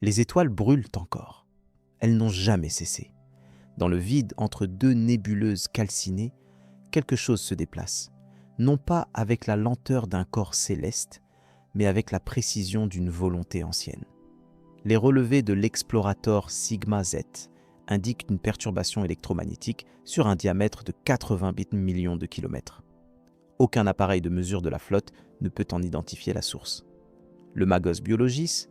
Les étoiles brûlent encore. Elles n'ont jamais cessé. Dans le vide entre deux nébuleuses calcinées, quelque chose se déplace, non pas avec la lenteur d'un corps céleste, mais avec la précision d'une volonté ancienne. Les relevés de l'explorator Sigma Z indiquent une perturbation électromagnétique sur un diamètre de 80 millions de kilomètres. Aucun appareil de mesure de la flotte ne peut en identifier la source. Le Magos Biologis,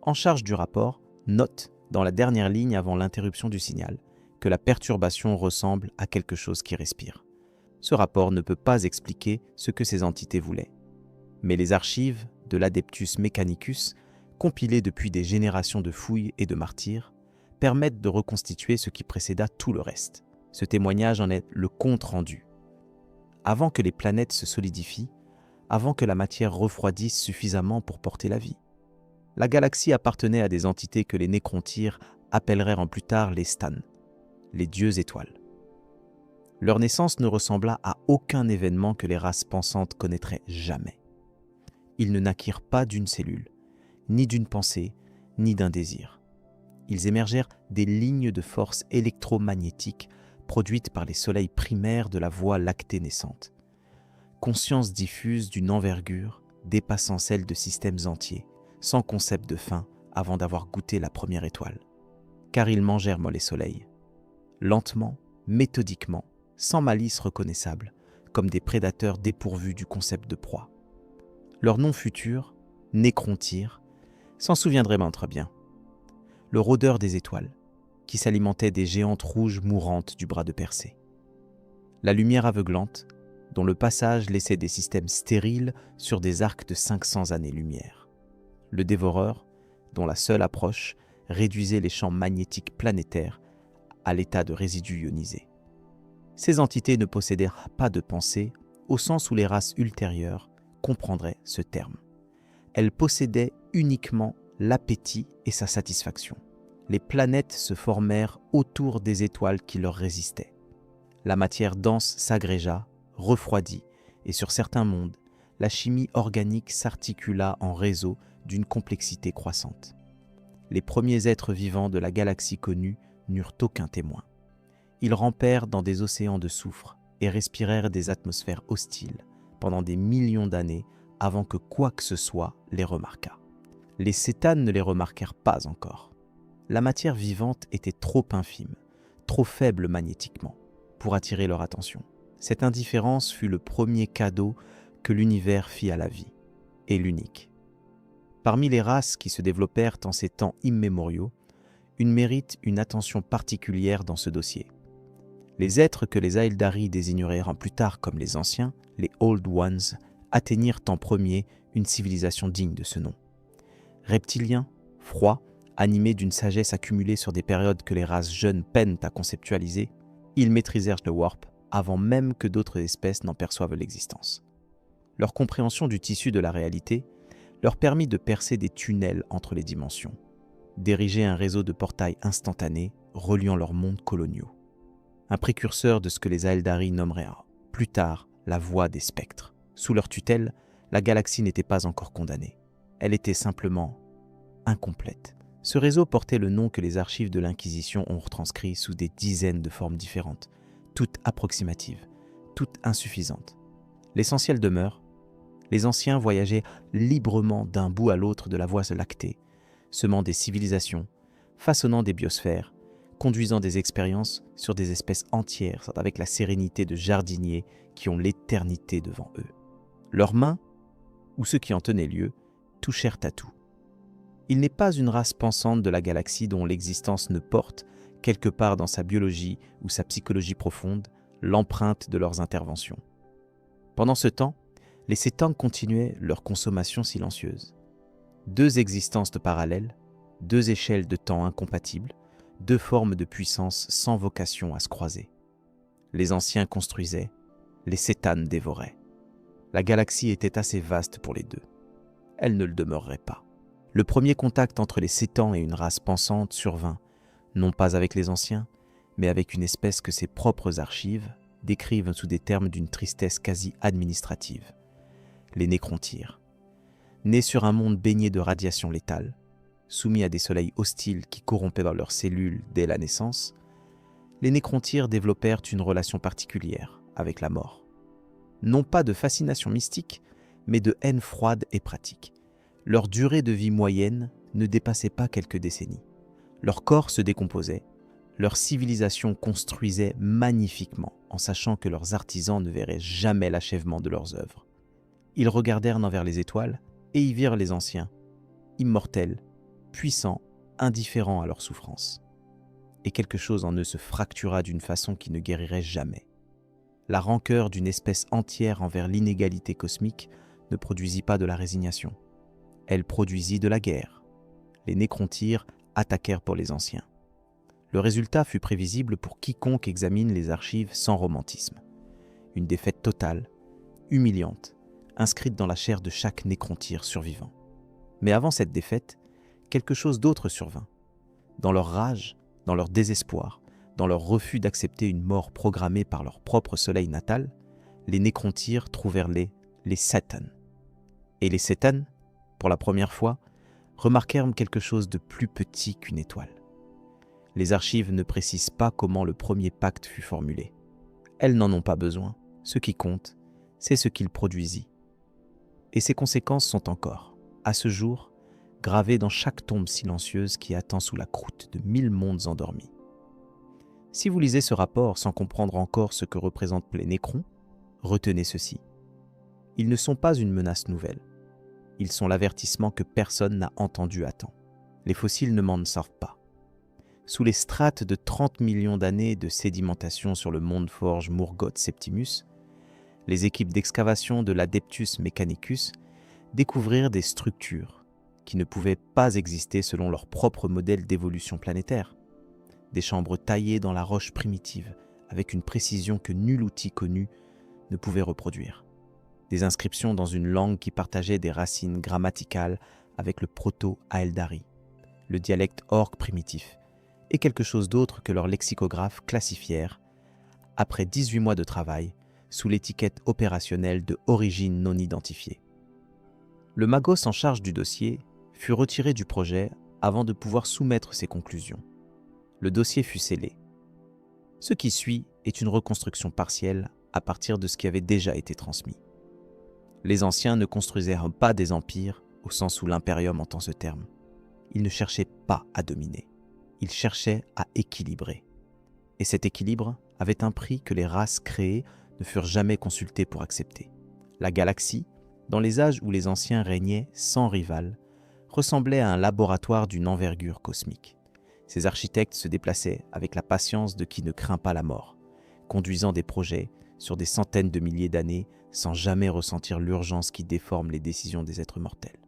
en charge du rapport, note, dans la dernière ligne avant l'interruption du signal, que la perturbation ressemble à quelque chose qui respire. Ce rapport ne peut pas expliquer ce que ces entités voulaient. Mais les archives de l'Adeptus Mechanicus, compilées depuis des générations de fouilles et de martyrs, permettent de reconstituer ce qui précéda tout le reste. Ce témoignage en est le compte-rendu. Avant que les planètes se solidifient, avant que la matière refroidisse suffisamment pour porter la vie, la galaxie appartenait à des entités que les nécrontyres appelleraient en plus tard les Stans, les dieux étoiles. Leur naissance ne ressembla à aucun événement que les races pensantes connaîtraient jamais. Ils ne naquirent pas d'une cellule, ni d'une pensée, ni d'un désir. Ils émergèrent des lignes de force électromagnétique produites par les soleils primaires de la Voie lactée naissante. Conscience diffuse d'une envergure dépassant celle de systèmes entiers, sans concept de fin avant d'avoir goûté la première étoile. Car ils mangèrent mollet soleil. Lentement, méthodiquement, sans malice reconnaissable, comme des prédateurs dépourvus du concept de proie. Leur nom futur, nécrontyre, s'en souviendrait très bien. Le rôdeur des étoiles, qui s'alimentait des géantes rouges mourantes du bras de Persée. La lumière aveuglante, dont le passage laissait des systèmes stériles sur des arcs de 500 années-lumière. Le dévoreur, dont la seule approche réduisait les champs magnétiques planétaires à l'état de résidus ionisés. Ces entités ne possédèrent pas de pensée au sens où les races ultérieures comprendraient ce terme. Elles possédaient uniquement l'appétit et sa satisfaction. Les planètes se formèrent autour des étoiles qui leur résistaient. La matière dense s'agrégea, refroidit, et sur certains mondes, la chimie organique s'articula en réseaux d'une complexité croissante. Les premiers êtres vivants de la galaxie connue n'eurent aucun témoin. Ils rampèrent dans des océans de soufre et respirèrent des atmosphères hostiles pendant des millions d'années avant que quoi que ce soit les remarquât. Les cétanes ne les remarquèrent pas encore. La matière vivante était trop infime, trop faible magnétiquement, pour attirer leur attention. Cette indifférence fut le premier cadeau que l'univers fit à la vie, et l'unique. Parmi les races qui se développèrent en ces temps immémoriaux, une mérite une attention particulière dans ce dossier. Les êtres que les Aeldari désignèrent plus tard comme les anciens, les Old Ones, atteignirent en premier une civilisation digne de ce nom. Reptiliens, froids, animés d'une sagesse accumulée sur des périodes que les races jeunes peinent à conceptualiser, ils maîtrisèrent le warp avant même que d'autres espèces n'en perçoivent l'existence. Leur compréhension du tissu de la réalité leur permit de percer des tunnels entre les dimensions, d'ériger un réseau de portails instantanés reliant leurs mondes coloniaux. Un précurseur de ce que les Aeldari nommeraient plus tard la voie des spectres. Sous leur tutelle, la galaxie n'était pas encore condamnée. Elle était simplement incomplète. Ce réseau portait le nom que les archives de l'Inquisition ont retranscrit sous des dizaines de formes différentes, toutes approximatives, toutes insuffisantes. L'essentiel demeure, les anciens voyageaient librement d'un bout à l'autre de la Voie lactée, semant des civilisations, façonnant des biosphères, conduisant des expériences sur des espèces entières avec la sérénité de jardiniers qui ont l'éternité devant eux. Leurs mains, ou ceux qui en tenaient lieu, touchèrent à tout. Il n'est pas une race pensante de la galaxie dont l'existence ne porte, quelque part dans sa biologie ou sa psychologie profonde, l'empreinte de leurs interventions. Pendant ce temps, les Cétans continuaient leur consommation silencieuse. Deux existences parallèles, deux échelles de temps incompatibles, deux formes de puissance sans vocation à se croiser. Les anciens construisaient, les Cétanes dévoraient. La galaxie était assez vaste pour les deux. Elle ne le demeurerait pas. Le premier contact entre les Cétans et une race pensante survint, non pas avec les anciens, mais avec une espèce que ses propres archives décrivent sous des termes d'une tristesse quasi administrative. Les nécrontyres. Nés sur un monde baigné de radiation létale, soumis à des soleils hostiles qui corrompaient dans leurs cellules dès la naissance, les nécrontyres développèrent une relation particulière avec la mort. Non pas de fascination mystique, mais de haine froide et pratique. Leur durée de vie moyenne ne dépassait pas quelques décennies. Leur corps se décomposait, leur civilisation construisait magnifiquement en sachant que leurs artisans ne verraient jamais l'achèvement de leurs œuvres. Ils regardèrent envers les étoiles et y virent les anciens, immortels, puissants, indifférents à leur souffrance. Et quelque chose en eux se fractura d'une façon qui ne guérirait jamais. La rancœur d'une espèce entière envers l'inégalité cosmique ne produisit pas de la résignation. Elle produisit de la guerre. Les nécrontyres attaquèrent pour les anciens. Le résultat fut prévisible pour quiconque examine les archives sans romantisme. Une défaite totale, humiliante, inscrite dans la chair de chaque nécrontyre survivant. Mais avant cette défaite, quelque chose d'autre survint. Dans leur rage, dans leur désespoir, dans leur refus d'accepter une mort programmée par leur propre soleil natal, les nécrontyres trouvèrent les Cétans. Et les Cétans, pour la première fois, remarquèrent quelque chose de plus petit qu'une étoile. Les archives ne précisent pas comment le premier pacte fut formulé. Elles n'en ont pas besoin. Ce qui compte, c'est ce qu'il produisit. Et ses conséquences sont encore, à ce jour, gravées dans chaque tombe silencieuse qui attend sous la croûte de 1000 mondes endormis. Si vous lisez ce rapport sans comprendre encore ce que représentent les nécrons, retenez ceci. Ils ne sont pas une menace nouvelle. Ils sont l'avertissement que personne n'a entendu à temps. Les fossiles ne m'en savent pas. Sous les strates de 30 millions d'années de sédimentation sur le monde forge Murgoth Septimus, les équipes d'excavation de l'Adeptus Mechanicus découvrirent des structures qui ne pouvaient pas exister selon leur propre modèle d'évolution planétaire. Des chambres taillées dans la roche primitive avec une précision que nul outil connu ne pouvait reproduire. Des inscriptions dans une langue qui partageait des racines grammaticales avec le proto-Aeldari, le dialecte orc primitif, et quelque chose d'autre que leurs lexicographes classifièrent, après 18 mois de travail, sous l'étiquette opérationnelle de origine non identifiée. Le magos en charge du dossier fut retiré du projet avant de pouvoir soumettre ses conclusions. Le dossier fut scellé. Ce qui suit est une reconstruction partielle à partir de ce qui avait déjà été transmis. Les anciens ne construisirent pas des empires au sens où l'impérium entend ce terme. Ils ne cherchaient pas à dominer. Ils cherchaient à équilibrer. Et cet équilibre avait un prix que les races créées ne furent jamais consultées pour accepter. La galaxie, dans les âges où les anciens régnaient sans rival, ressemblait à un laboratoire d'une envergure cosmique. Ces architectes se déplaçaient avec la patience de qui ne craint pas la mort, conduisant des projets sur des centaines de milliers d'années sans jamais ressentir l'urgence qui déforme les décisions des êtres mortels.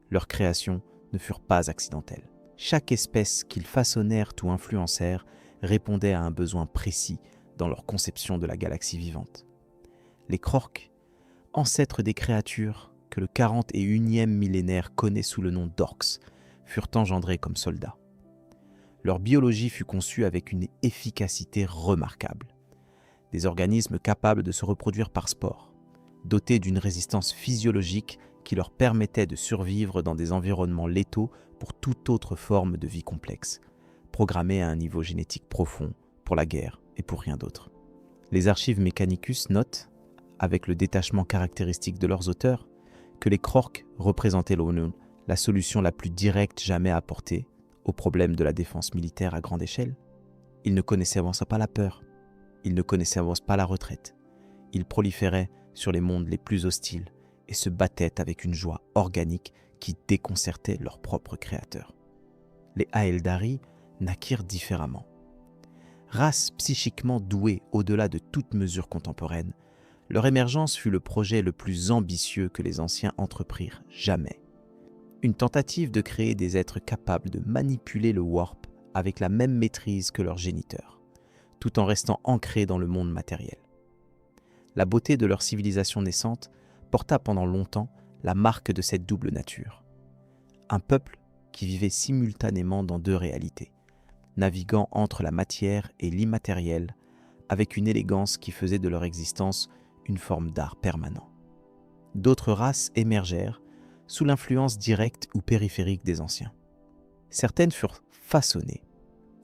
Leurs créations ne furent pas accidentelles. Chaque espèce qu'ils façonnèrent ou influencèrent répondait à un besoin précis dans leur conception de la galaxie vivante. Les Krork, ancêtres des créatures que le 41e millénaire connaît sous le nom d'Orks, furent engendrés comme soldats. Leur biologie fut conçue avec une efficacité remarquable. Des organismes capables de se reproduire par sport, dotés d'une résistance physiologique qui leur permettait de survivre dans des environnements létaux pour toute autre forme de vie complexe, programmés à un niveau génétique profond pour la guerre et pour rien d'autre. Les archives Mechanicus notent, avec le détachement caractéristique de leurs auteurs, que les Krork représentaient la solution la plus directe jamais apportée au problème de la défense militaire à grande échelle. Ils ne connaissaient avant ça pas la peur, ils ne connaissaient avant ça pas la retraite. Ils proliféraient sur les mondes les plus hostiles et se battaient avec une joie organique qui déconcertait leur propre créateur. Les Aeldari naquirent différemment. Race psychiquement douée au-delà de toute mesure contemporaine, leur émergence fut le projet le plus ambitieux que les anciens entreprirent jamais. Une tentative de créer des êtres capables de manipuler le warp avec la même maîtrise que leurs géniteurs, tout en restant ancrés dans le monde matériel. La beauté de leur civilisation naissante porta pendant longtemps la marque de cette double nature. Un peuple qui vivait simultanément dans deux réalités, naviguant entre la matière et l'immatériel, avec une élégance qui faisait de leur existence une forme d'art permanent. D'autres races émergèrent sous l'influence directe ou périphérique des anciens. Certaines furent façonnées,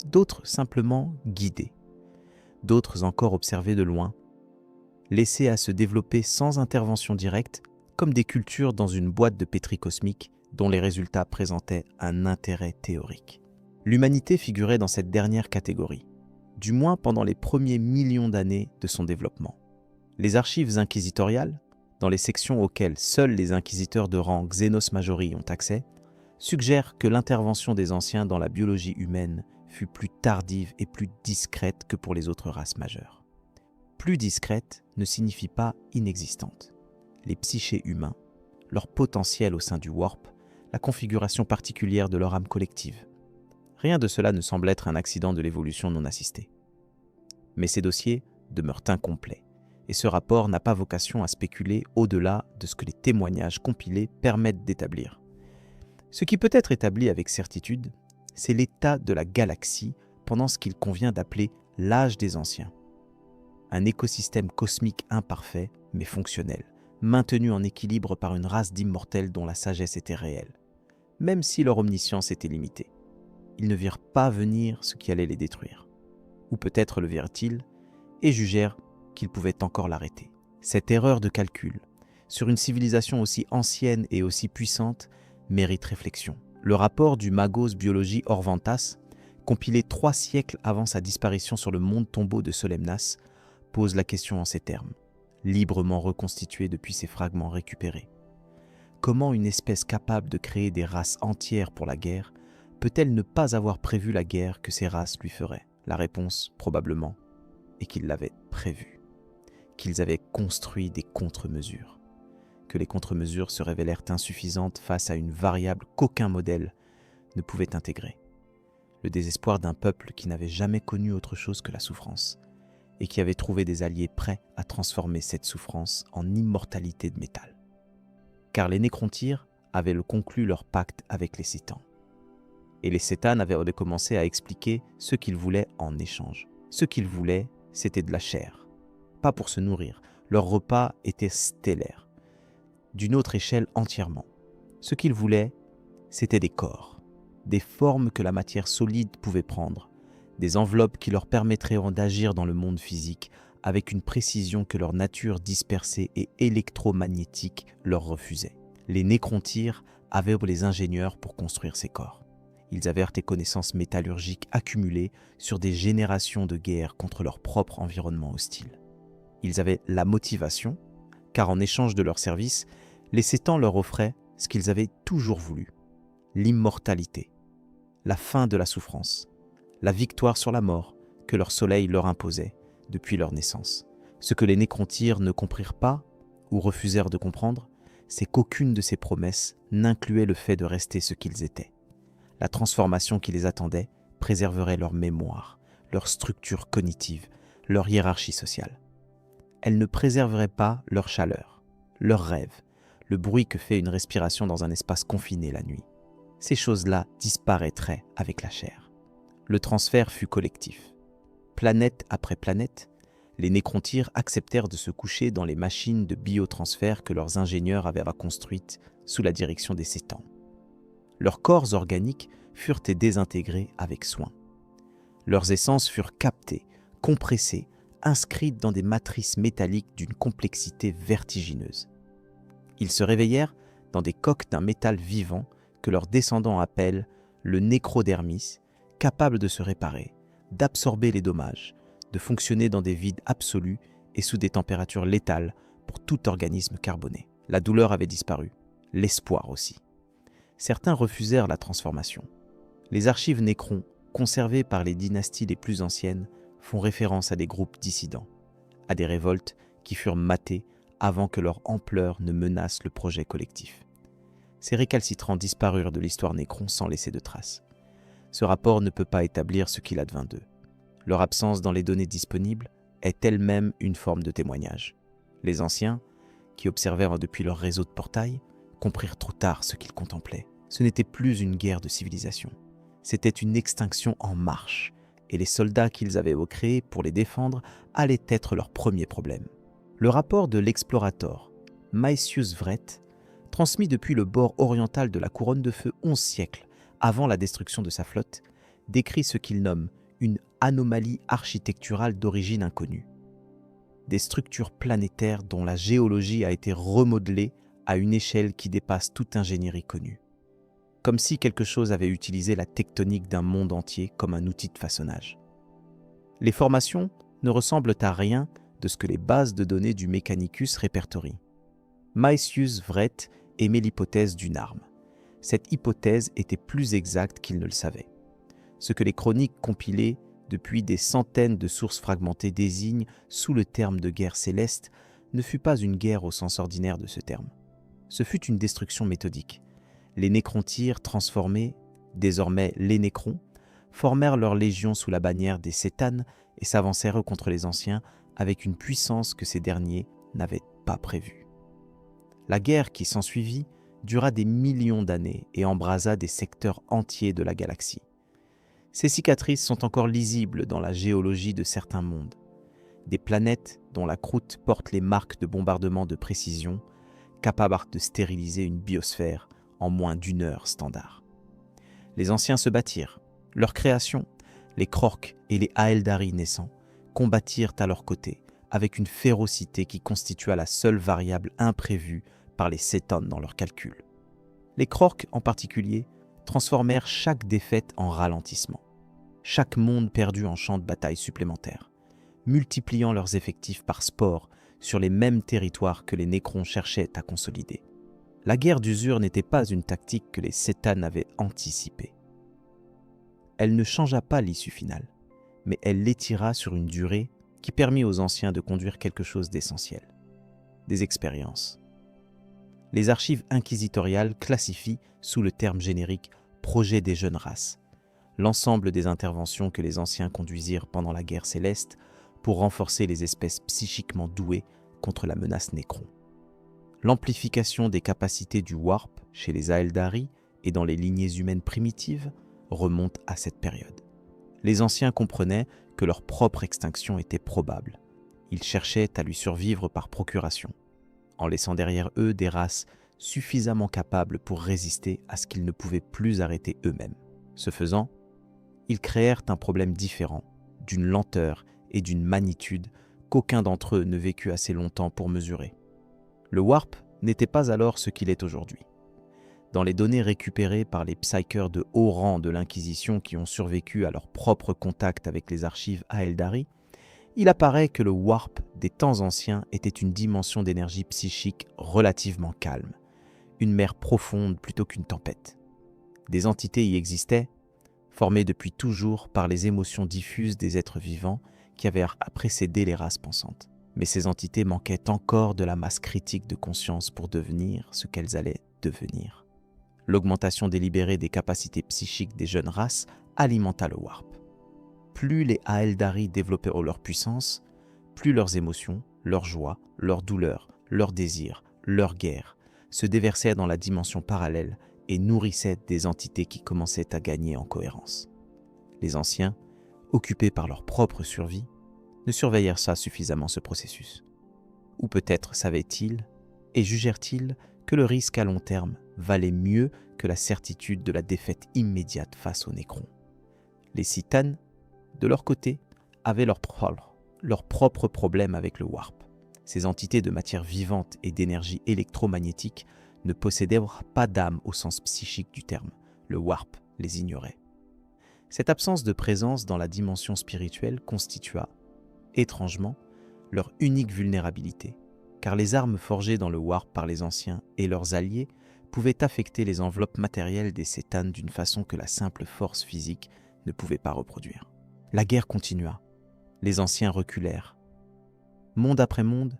d'autres simplement guidées, d'autres encore observées de loin, laissées à se développer sans intervention directe, comme des cultures dans une boîte de pétri cosmique dont les résultats présentaient un intérêt théorique. L'humanité figurait dans cette dernière catégorie, du moins pendant les premiers millions d'années de son développement. Les archives inquisitoriales, dans les sections auxquelles seuls les inquisiteurs de rang Xenos Majori ont accès, suggèrent que l'intervention des anciens dans la biologie humaine fut plus tardive et plus discrète que pour les autres races majeures. Plus discrète ne signifie pas inexistante. Les psychés humains, leur potentiel au sein du warp, la configuration particulière de leur âme collective. Rien de cela ne semble être un accident de l'évolution non assistée. Mais ces dossiers demeurent incomplets, et ce rapport n'a pas vocation à spéculer au-delà de ce que les témoignages compilés permettent d'établir. Ce qui peut être établi avec certitude, c'est l'état de la galaxie pendant ce qu'il convient d'appeler l'âge des anciens. Un écosystème cosmique imparfait, mais fonctionnel, maintenu en équilibre par une race d'immortels dont la sagesse était réelle, même si leur omniscience était limitée. Ils ne virent pas venir ce qui allait les détruire. Ou peut-être le virent-ils et jugèrent qu'ils pouvaient encore l'arrêter. Cette erreur de calcul, sur une civilisation aussi ancienne et aussi puissante, mérite réflexion. Le rapport du Magos Biologie Orvantas, compilé 3 siècles avant sa disparition sur le monde tombeau de Solemnas, pose la question en ces termes, librement reconstituée depuis ces fragments récupérés. Comment une espèce capable de créer des races entières pour la guerre peut-elle ne pas avoir prévu la guerre que ces races lui feraient? La réponse, probablement, est qu'ils l'avaient prévue, qu'ils avaient construit des contre-mesures, que les contre-mesures se révélèrent insuffisantes face à une variable qu'aucun modèle ne pouvait intégrer. Le désespoir d'un peuple qui n'avait jamais connu autre chose que la souffrance, et qui avait trouvé des alliés prêts à transformer cette souffrance en immortalité de métal. Car les Nécrontyres avaient conclu leur pacte avec les Cétans. Et les Cétanes avaient commencé à expliquer ce qu'ils voulaient en échange. Ce qu'ils voulaient, c'était de la chair. Pas pour se nourrir, leur repas était stellaire, d'une autre échelle entièrement. Ce qu'ils voulaient, c'était des corps, des formes que la matière solide pouvait prendre, des enveloppes qui leur permettraient d'agir dans le monde physique avec une précision que leur nature dispersée et électromagnétique leur refusait. Les Nécrontyres avaient les ingénieurs pour construire ces corps. Ils avaient des connaissances métallurgiques accumulées sur des générations de guerres contre leur propre environnement hostile. Ils avaient la motivation, car en échange de leurs services, les Cétans leur offraient ce qu'ils avaient toujours voulu, l'immortalité, la fin de la souffrance, la victoire sur la mort que leur soleil leur imposait depuis leur naissance. Ce que les Nécrontyres ne comprirent pas ou refusèrent de comprendre, c'est qu'aucune de ces promesses n'incluait le fait de rester ce qu'ils étaient. La transformation qui les attendait préserverait leur mémoire, leur structure cognitive, leur hiérarchie sociale. Elle ne préserverait pas leur chaleur, leurs rêves, le bruit que fait une respiration dans un espace confiné la nuit. Ces choses-là disparaîtraient avec la chair. Le transfert fut collectif. Planète après planète, les Nécrontyres acceptèrent de se coucher dans les machines de biotransfert que leurs ingénieurs avaient construites sous la direction des Cétans. Leurs corps organiques furent désintégrés avec soin. Leurs essences furent captées, compressées, inscrites dans des matrices métalliques d'une complexité vertigineuse. Ils se réveillèrent dans des coques d'un métal vivant que leurs descendants appellent le nécrodermis, capable de se réparer, d'absorber les dommages, de fonctionner dans des vides absolus et sous des températures létales pour tout organisme carboné. La douleur avait disparu, l'espoir aussi. Certains refusèrent la transformation. Les archives Nécron, conservées par les dynasties les plus anciennes, font référence à des groupes dissidents, à des révoltes qui furent matées avant que leur ampleur ne menace le projet collectif. Ces récalcitrants disparurent de l'histoire Nécron sans laisser de traces. Ce rapport ne peut pas établir ce qu'il advint d'eux. Leur absence dans les données disponibles est elle-même une forme de témoignage. Les anciens, qui observèrent depuis leur réseau de portails, comprirent trop tard ce qu'ils contemplaient. Ce n'était plus une guerre de civilisation. C'était une extinction en marche, et les soldats qu'ils avaient créés pour les défendre allaient être leur premier problème. Le rapport de l'explorator Maecius Vret, transmis depuis le bord oriental de la couronne de feu 11 siècles avant la destruction de sa flotte, décrit ce qu'il nomme une anomalie architecturale d'origine inconnue. Des structures planétaires dont la géologie a été remodelée à une échelle qui dépasse toute ingénierie connue. Comme si quelque chose avait utilisé la tectonique d'un monde entier comme un outil de façonnage. Les formations ne ressemblent à rien de ce que les bases de données du Mechanicus répertorient. Maesius Wreth émet l'hypothèse d'une arme. Cette hypothèse était plus exacte qu'il ne le savait. Ce que les chroniques compilées depuis des centaines de sources fragmentées désignent sous le terme de guerre céleste ne fut pas une guerre au sens ordinaire de ce terme. Ce fut une destruction méthodique. Les nécrontyres transformés, désormais les nécrons, formèrent leur légion sous la bannière des Cétanes et s'avancèrent contre les anciens avec une puissance que ces derniers n'avaient pas prévue. La guerre qui s'ensuivit dura des millions d'années et embrasa des secteurs entiers de la galaxie. Ces cicatrices sont encore lisibles dans la géologie de certains mondes. Des planètes dont la croûte porte les marques de bombardement de précision, capables de stériliser une biosphère en moins d'1 heure standard. Les anciens se battirent. Leur création, les Krork et les Aeldari naissants, combattirent à leur côté avec une férocité qui constitua la seule variable imprévue par les Cétanes dans leurs calculs. Les Krork en particulier transformèrent chaque défaite en ralentissement, chaque monde perdu en champ de bataille supplémentaire, multipliant leurs effectifs par sport sur les mêmes territoires que les Nécrons cherchaient à consolider. La guerre d'usure n'était pas une tactique que les Cétanes avaient anticipée. Elle ne changea pas l'issue finale, mais elle l'étira sur une durée qui permit aux anciens de conduire quelque chose d'essentiel, des expériences. Les archives inquisitoriales classifient sous le terme générique « projet des jeunes races » l'ensemble des interventions que les anciens conduisirent pendant la guerre céleste pour renforcer les espèces psychiquement douées contre la menace nécron. L'amplification des capacités du warp chez les Aeldari et dans les lignées humaines primitives remonte à cette période. Les anciens comprenaient que leur propre extinction était probable. Ils cherchaient à lui survivre par procuration, en laissant derrière eux des races suffisamment capables pour résister à ce qu'ils ne pouvaient plus arrêter eux-mêmes. Ce faisant, ils créèrent un problème différent, d'une lenteur et d'une magnitude qu'aucun d'entre eux ne vécut assez longtemps pour mesurer. Le warp n'était pas alors ce qu'il est aujourd'hui. Dans les données récupérées par les psykers de haut rang de l'Inquisition qui ont survécu à leur propre contact avec les archives Aeldari, il apparaît que le warp des temps anciens était une dimension d'énergie psychique relativement calme, une mer profonde plutôt qu'une tempête. Des entités y existaient, formées depuis toujours par les émotions diffuses des êtres vivants qui avaient précédé les races pensantes. Mais ces entités manquaient encore de la masse critique de conscience pour devenir ce qu'elles allaient devenir. L'augmentation délibérée des capacités psychiques des jeunes races alimenta le warp. Plus les Aeldari développaient leur puissance, plus leurs émotions, leurs joies, leurs douleurs, leurs désirs, leurs guerres se déversaient dans la dimension parallèle et nourrissaient des entités qui commençaient à gagner en cohérence. Les anciens, occupés par leur propre survie, ne surveillèrent pas suffisamment ce processus. Ou peut-être savaient-ils et jugèrent-ils que le risque à long terme valait mieux que la certitude de la défaite immédiate face aux Nécrons. Les Cétanes, de leur côté, avaient leur propre problème avec le warp. Ces entités de matière vivante et d'énergie électromagnétique ne possédaient pas d'âme au sens psychique du terme. Le warp les ignorait. Cette absence de présence dans la dimension spirituelle constitua, étrangement, leur unique vulnérabilité, car les armes forgées dans le warp par les anciens et leurs alliés pouvaient affecter les enveloppes matérielles des Cétanes d'une façon que la simple force physique ne pouvait pas reproduire. La guerre continua. Les anciens reculèrent. Monde après monde,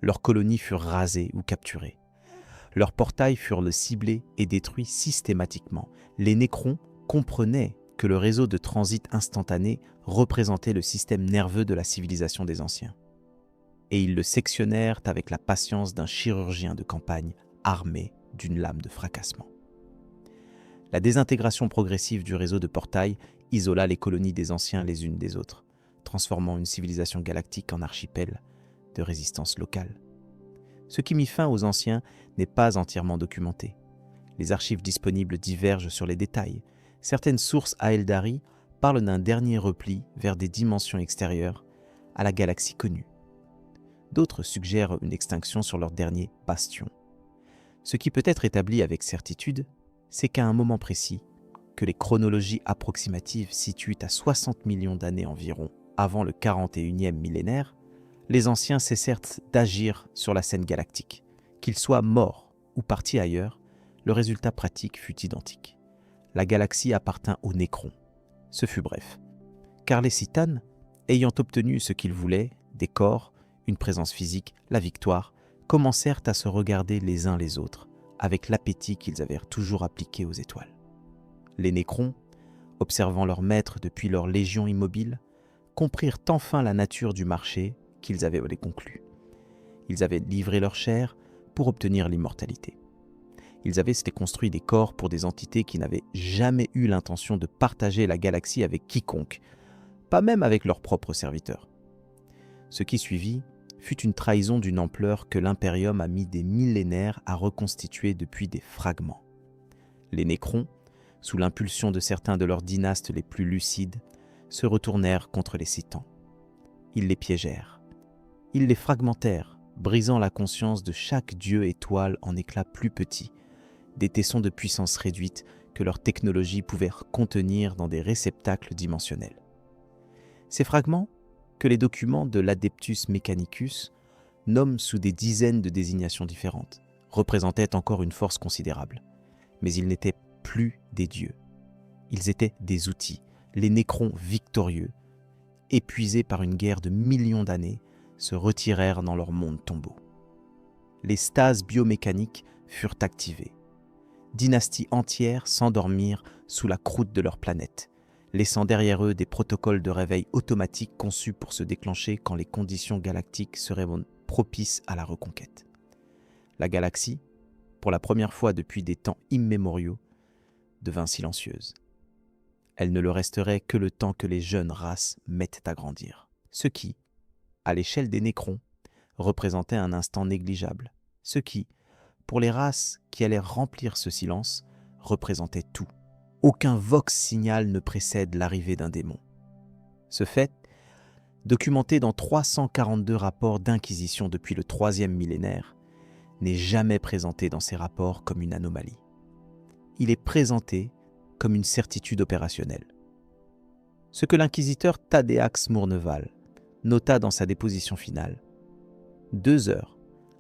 leurs colonies furent rasées ou capturées. Leurs portails furent ciblés et détruits systématiquement. Les Nécrons comprenaient que le réseau de transit instantané représentait le système nerveux de la civilisation des anciens. Et ils le sectionnèrent avec la patience d'un chirurgien de campagne armé d'une lame de fracassement. La désintégration progressive du réseau de portails isola les colonies des anciens les unes des autres, transformant une civilisation galactique en archipel de résistance locale. Ce qui mit fin aux anciens n'est pas entièrement documenté. Les archives disponibles divergent sur les détails, Certaines sources à Eldari parlent d'un dernier repli vers des dimensions extérieures à la galaxie connue. D'autres suggèrent une extinction sur leur dernier bastion. Ce qui peut être établi avec certitude, c'est qu'à un moment précis, que les chronologies approximatives situent à 60 millions d'années environ avant le 41e millénaire, les anciens cessèrent d'agir sur la scène galactique. Qu'ils soient morts ou partis ailleurs, le résultat pratique fut identique. La galaxie appartint aux Nécrons. Ce fut bref. Car les Citanes, ayant obtenu ce qu'ils voulaient, des corps, une présence physique, la victoire, commencèrent à se regarder les uns les autres, avec l'appétit qu'ils avaient toujours appliqué aux étoiles. Les Nécrons, observant leur maître depuis leur légion immobile, comprirent enfin la nature du marché qu'ils avaient conclu. Ils avaient livré leur chair pour obtenir l'immortalité. Ils avaient construit des corps pour des entités qui n'avaient jamais eu l'intention de partager la galaxie avec quiconque, pas même avec leurs propres serviteurs. Ce qui suivit fut une trahison d'une ampleur que l'Imperium a mis des millénaires à reconstituer depuis des fragments. Les Nécrons, sous l'impulsion de certains de leurs dynastes les plus lucides, se retournèrent contre les Citans. Ils les piégèrent. Ils les fragmentèrent, brisant la conscience de chaque dieu étoile en éclats plus petits, des tessons de puissance réduite que leur technologie pouvait contenir dans des réceptacles dimensionnels. Ces fragments, que les documents de l'Adeptus Mechanicus nomment sous des dizaines de désignations différentes, représentaient encore une force considérable. Mais ils n'étaient plus des dieux. Ils étaient des outils, les Nécrons victorieux, épuisés par une guerre de millions d'années, se retirèrent dans leur monde tombeau. Les stases biomécaniques furent activées. Dynasties entières s'endormirent sous la croûte de leur planète, laissant derrière eux des protocoles de réveil automatiques conçus pour se déclencher quand les conditions galactiques seraient propices à la reconquête. La galaxie, pour la première fois depuis des temps immémoriaux, devint silencieuse. Elle ne le resterait que le temps que les jeunes races mettent à grandir. Ce qui, à l'échelle des Nécrons, représentait un instant négligeable. Ce qui, pour les races qui allaient remplir ce silence, représentait tout. Aucun vox signal ne précède l'arrivée d'un démon. Ce fait, documenté dans 342 rapports d'inquisition depuis le 3e millénaire, n'est jamais présenté dans ces rapports comme une anomalie. Il est présenté comme une certitude opérationnelle. Ce que l'inquisiteur Taddeax Mourneval nota dans sa déposition finale, 2 heures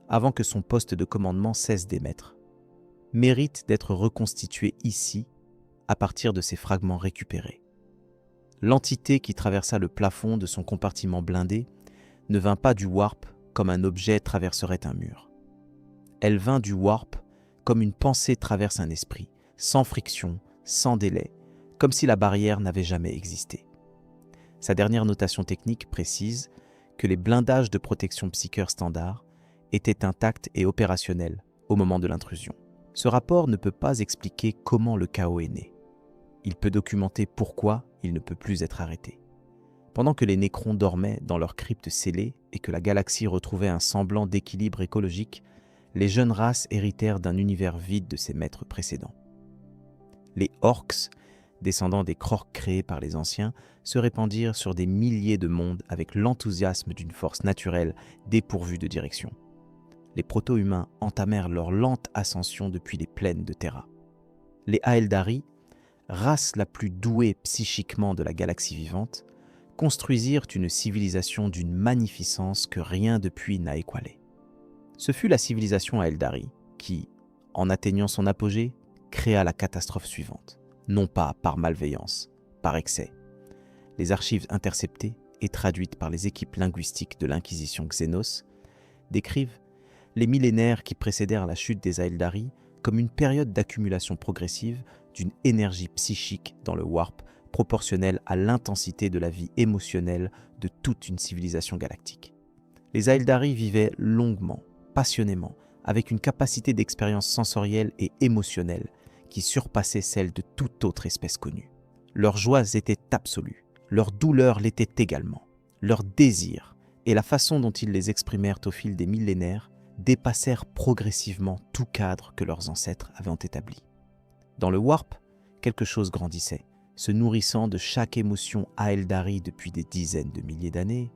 avant que son poste de commandement cesse d'émettre, mérite d'être reconstitué ici à partir de ces fragments récupérés. L'entité qui traversa le plafond de son compartiment blindé ne vint pas du warp comme un objet traverserait un mur. Elle vint du warp comme une pensée traverse un esprit, sans friction, sans délai, comme si la barrière n'avait jamais existé. Sa dernière notation technique précise que les blindages de protection Psyker standard étaient intacts et opérationnels au moment de l'intrusion. Ce rapport ne peut pas expliquer comment le chaos est né. Il peut documenter pourquoi il ne peut plus être arrêté. Pendant que les Nécrons dormaient dans leur crypte scellée et que la galaxie retrouvait un semblant d'équilibre écologique, les jeunes races héritèrent d'un univers vide de ses maîtres précédents. Les orcs, descendants des Krorks créés par les anciens, se répandirent sur des milliers de mondes avec l'enthousiasme d'une force naturelle dépourvue de direction. Les proto-humains entamèrent leur lente ascension depuis les plaines de Terra. Les Aeldari, race la plus douée psychiquement de la galaxie vivante, construisirent une civilisation d'une magnificence que rien depuis n'a égalée. Ce fut la civilisation Aeldari qui, en atteignant son apogée, créa la catastrophe suivante, non pas par malveillance, par excès. Les archives interceptées et traduites par les équipes linguistiques de l'Inquisition Xénos décrivent les millénaires qui précédèrent la chute des Aeldari comme une période d'accumulation progressive d'une énergie psychique dans le warp proportionnelle à l'intensité de la vie émotionnelle de toute une civilisation galactique. Les Aeldari vivaient longuement, passionnément, avec une capacité d'expérience sensorielle et émotionnelle qui surpassait celle de toute autre espèce connue. Leurs joies étaient absolues, leurs douleurs l'étaient également, leurs désirs et la façon dont ils les exprimèrent au fil des millénaires dépassèrent progressivement tout cadre que leurs ancêtres avaient établi. Dans le warp, quelque chose grandissait, se nourrissant de chaque émotion Aeldari depuis des dizaines de milliers d'années.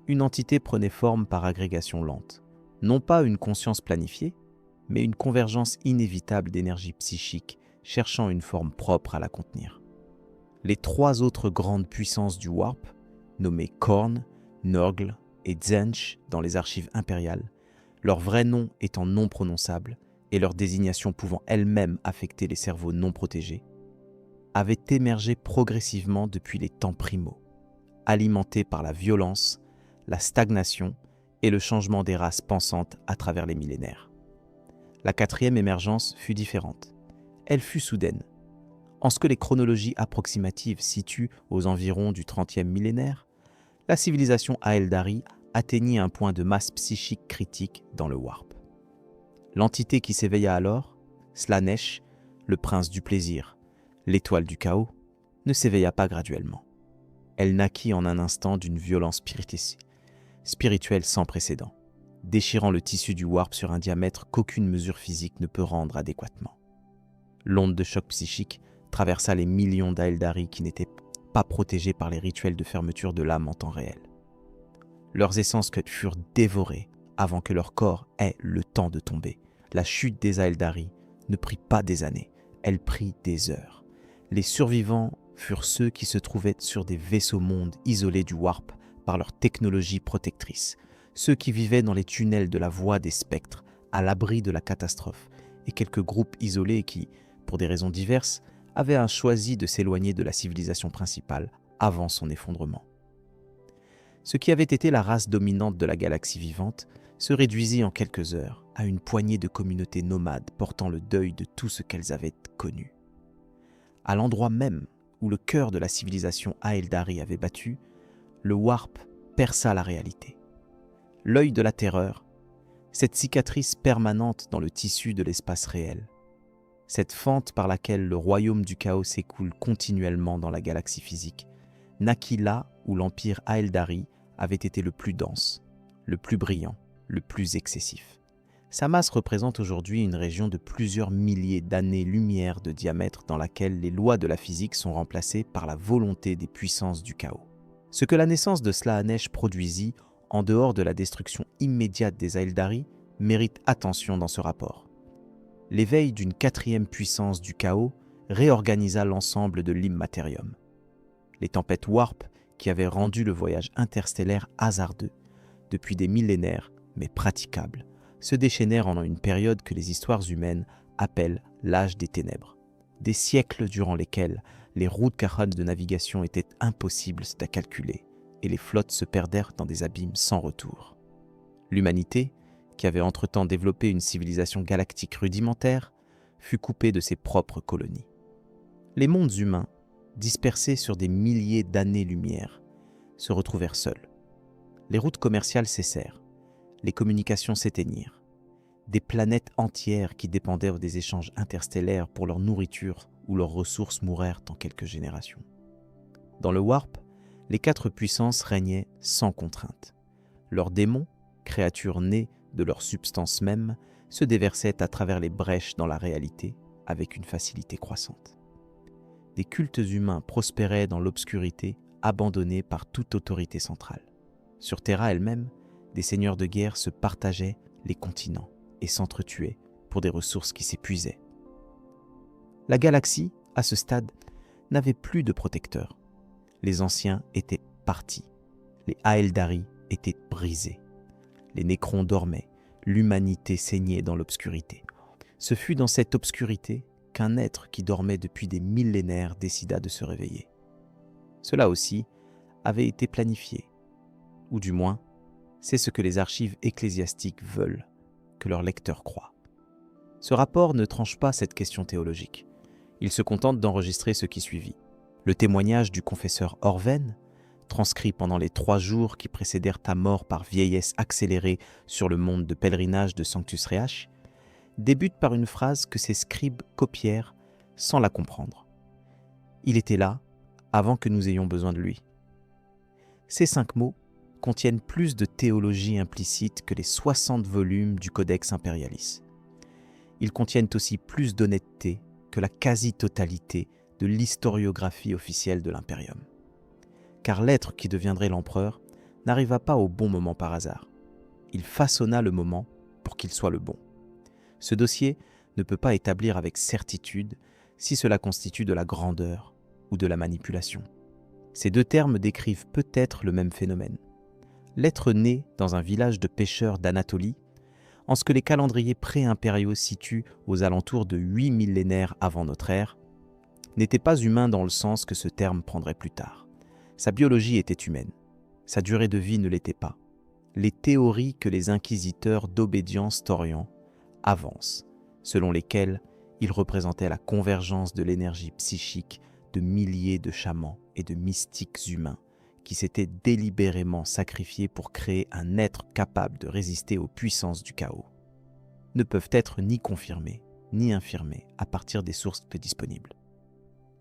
Une entité prenait forme par agrégation lente, non pas une conscience planifiée, mais une convergence inévitable d'énergie psychique cherchant une forme propre à la contenir. Les trois autres grandes puissances du Warp, nommées Korn, Nörgl et Tzench dans les archives impériales, leur vrai nom étant non prononçable et leur désignation pouvant elle-même affecter les cerveaux non protégés, avaient émergé progressivement depuis les temps primaux, alimentés par la violence, la stagnation et le changement des races pensantes à travers les millénaires. La quatrième émergence fut différente. Elle fut soudaine. En ce que les chronologies approximatives situent aux environs du 30e millénaire, la civilisation Aeldari atteignit un point de masse psychique critique dans le Warp. L'entité qui s'éveilla alors, Slaanesh, le prince du plaisir, l'étoile du chaos, ne s'éveilla pas graduellement. Elle naquit en un instant d'une violence spirituelle sans précédent, déchirant le tissu du Warp sur un diamètre qu'aucune mesure physique ne peut rendre adéquatement. L'onde de choc psychique traversa les millions d'Aeldari qui n'étaient pas protégés par les rituels de fermeture de l'âme en temps réel. Leurs essences furent dévorées avant que leur corps ait le temps de tomber. La chute des Aeldari ne prit pas des années, elle prit des heures. Les survivants furent ceux qui se trouvaient sur des vaisseaux-mondes isolés du Warp par leur technologie protectrice, ceux qui vivaient dans les tunnels de la voie des spectres, à l'abri de la catastrophe, et quelques groupes isolés qui, pour des raisons diverses, avaient choisi de s'éloigner de la civilisation principale avant son effondrement. Ce qui avait été la race dominante de la galaxie vivante se réduisit en quelques heures à une poignée de communautés nomades portant le deuil de tout ce qu'elles avaient connu. À l'endroit même où le cœur de la civilisation Aeldari avait battu, le Warp perça la réalité. L'œil de la terreur, cette cicatrice permanente dans le tissu de l'espace réel, cette fente par laquelle le royaume du chaos s'écoule continuellement dans la galaxie physique, naquit là où l'empire Aeldari avait été le plus dense, le plus brillant, le plus excessif. Sa masse représente aujourd'hui une région de plusieurs milliers d'années-lumière de diamètre dans laquelle les lois de la physique sont remplacées par la volonté des puissances du chaos. Ce que la naissance de Slaanesh produisit, en dehors de la destruction immédiate des Aeldari, mérite attention dans ce rapport. L'éveil d'une quatrième puissance du chaos réorganisa l'ensemble de l'immatérium. Les tempêtes Warp, qui avaient rendu le voyage interstellaire hasardeux, depuis des millénaires, mais praticable, se déchaînèrent en une période que les histoires humaines appellent l'âge des ténèbres. Des siècles durant lesquels les routes Kharon de navigation étaient impossibles à calculer et les flottes se perdèrent dans des abîmes sans retour. L'humanité, qui avait entre-temps développé une civilisation galactique rudimentaire, fut coupée de ses propres colonies. Les mondes humains, dispersés sur des milliers d'années-lumière, se retrouvèrent seuls. Les routes commerciales cessèrent. Les communications s'éteignirent. Des planètes entières qui dépendaient des échanges interstellaires pour leur nourriture ou leurs ressources mourèrent en quelques générations. Dans le Warp, les quatre puissances régnaient sans contrainte. Leurs démons, créatures nées de leur substance même, se déversaient à travers les brèches dans la réalité avec une facilité croissante. Des cultes humains prospéraient dans l'obscurité, abandonnés par toute autorité centrale. Sur Terra elle-même, des seigneurs de guerre se partageaient les continents et s'entretuaient pour des ressources qui s'épuisaient. La galaxie, à ce stade, n'avait plus de protecteurs. Les anciens étaient partis. Les Aeldari étaient brisés. Les Nécrons dormaient. L'humanité saignait dans l'obscurité. Ce fut dans cette obscurité qu'un être qui dormait depuis des millénaires décida de se réveiller. Cela aussi avait été planifié, ou du moins, c'est ce que les archives ecclésiastiques veulent que leurs lecteurs croient. Ce rapport ne tranche pas cette question théologique. Il se contente d'enregistrer ce qui suivit. Le témoignage du confesseur Orven, transcrit pendant les 3 jours qui précédèrent ta mort par vieillesse accélérée sur le monde de pèlerinage de Sanctus Reach, débute par une phrase que ses scribes copièrent sans la comprendre. Il était là avant que nous ayons besoin de lui. Ces 5 mots contiennent plus de théologie implicite que les 60 volumes du Codex Imperialis. Ils contiennent aussi plus d'honnêteté que la quasi-totalité de l'historiographie officielle de l'impérium. Car l'être qui deviendrait l'empereur n'arriva pas au bon moment par hasard. Il façonna le moment pour qu'il soit le bon. Ce dossier ne peut pas établir avec certitude si cela constitue de la grandeur ou de la manipulation. Ces deux termes décrivent peut-être le même phénomène. L'être né dans un village de pêcheurs d'Anatolie, en ce que les calendriers pré-impériaux situent aux alentours de 8 millénaires avant notre ère, n'était pas humain dans le sens que ce terme prendrait plus tard. Sa biologie était humaine. Sa durée de vie ne l'était pas. Les théories que les inquisiteurs d'obédience d'Orient avancent, selon lesquelles il représentait la convergence de l'énergie psychique de milliers de chamans et de mystiques humains qui s'étaient délibérément sacrifiés pour créer un être capable de résister aux puissances du chaos, ne peuvent être ni confirmés ni infirmés à partir des sources disponibles.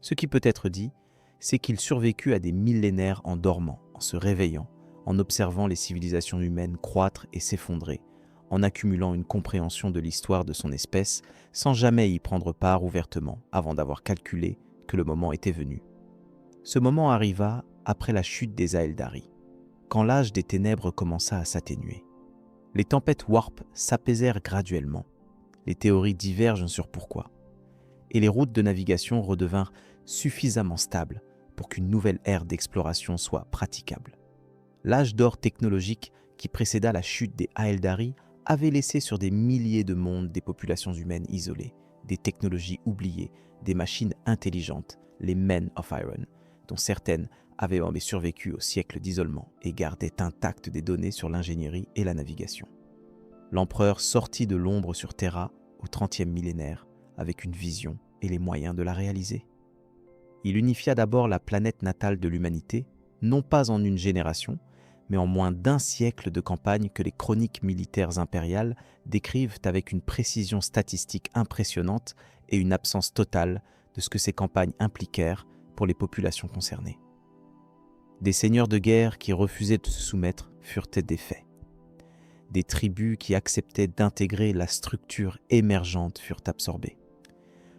Ce qui peut être dit, c'est qu'il survécut à des millénaires en dormant, en se réveillant, en observant les civilisations humaines croître et s'effondrer, en accumulant une compréhension de l'histoire de son espèce sans jamais y prendre part ouvertement avant d'avoir calculé que le moment était venu. Ce moment arriva après la chute des Aeldari, quand l'âge des ténèbres commença à s'atténuer. Les tempêtes warp s'apaisèrent graduellement, les théories divergent sur pourquoi, et les routes de navigation redevinrent suffisamment stables pour qu'une nouvelle ère d'exploration soit praticable. L'âge d'or technologique qui précéda la chute des Aeldari avait laissé sur des milliers de mondes des populations humaines isolées, des technologies oubliées, des machines intelligentes, les Men of Iron, dont certaines avaient survécu au siècle d'isolement et gardaient intactes des données sur l'ingénierie et la navigation. L'empereur sortit de l'ombre sur Terra au 30e millénaire avec une vision et les moyens de la réaliser. Il unifia d'abord la planète natale de l'humanité, non pas en une génération, mais en moins d'un siècle de campagne que les chroniques militaires impériales décrivent avec une précision statistique impressionnante et une absence totale de ce que ces campagnes impliquèrent pour les populations concernées. Des seigneurs de guerre qui refusaient de se soumettre furent défaits. Des tribus qui acceptaient d'intégrer la structure émergente furent absorbées.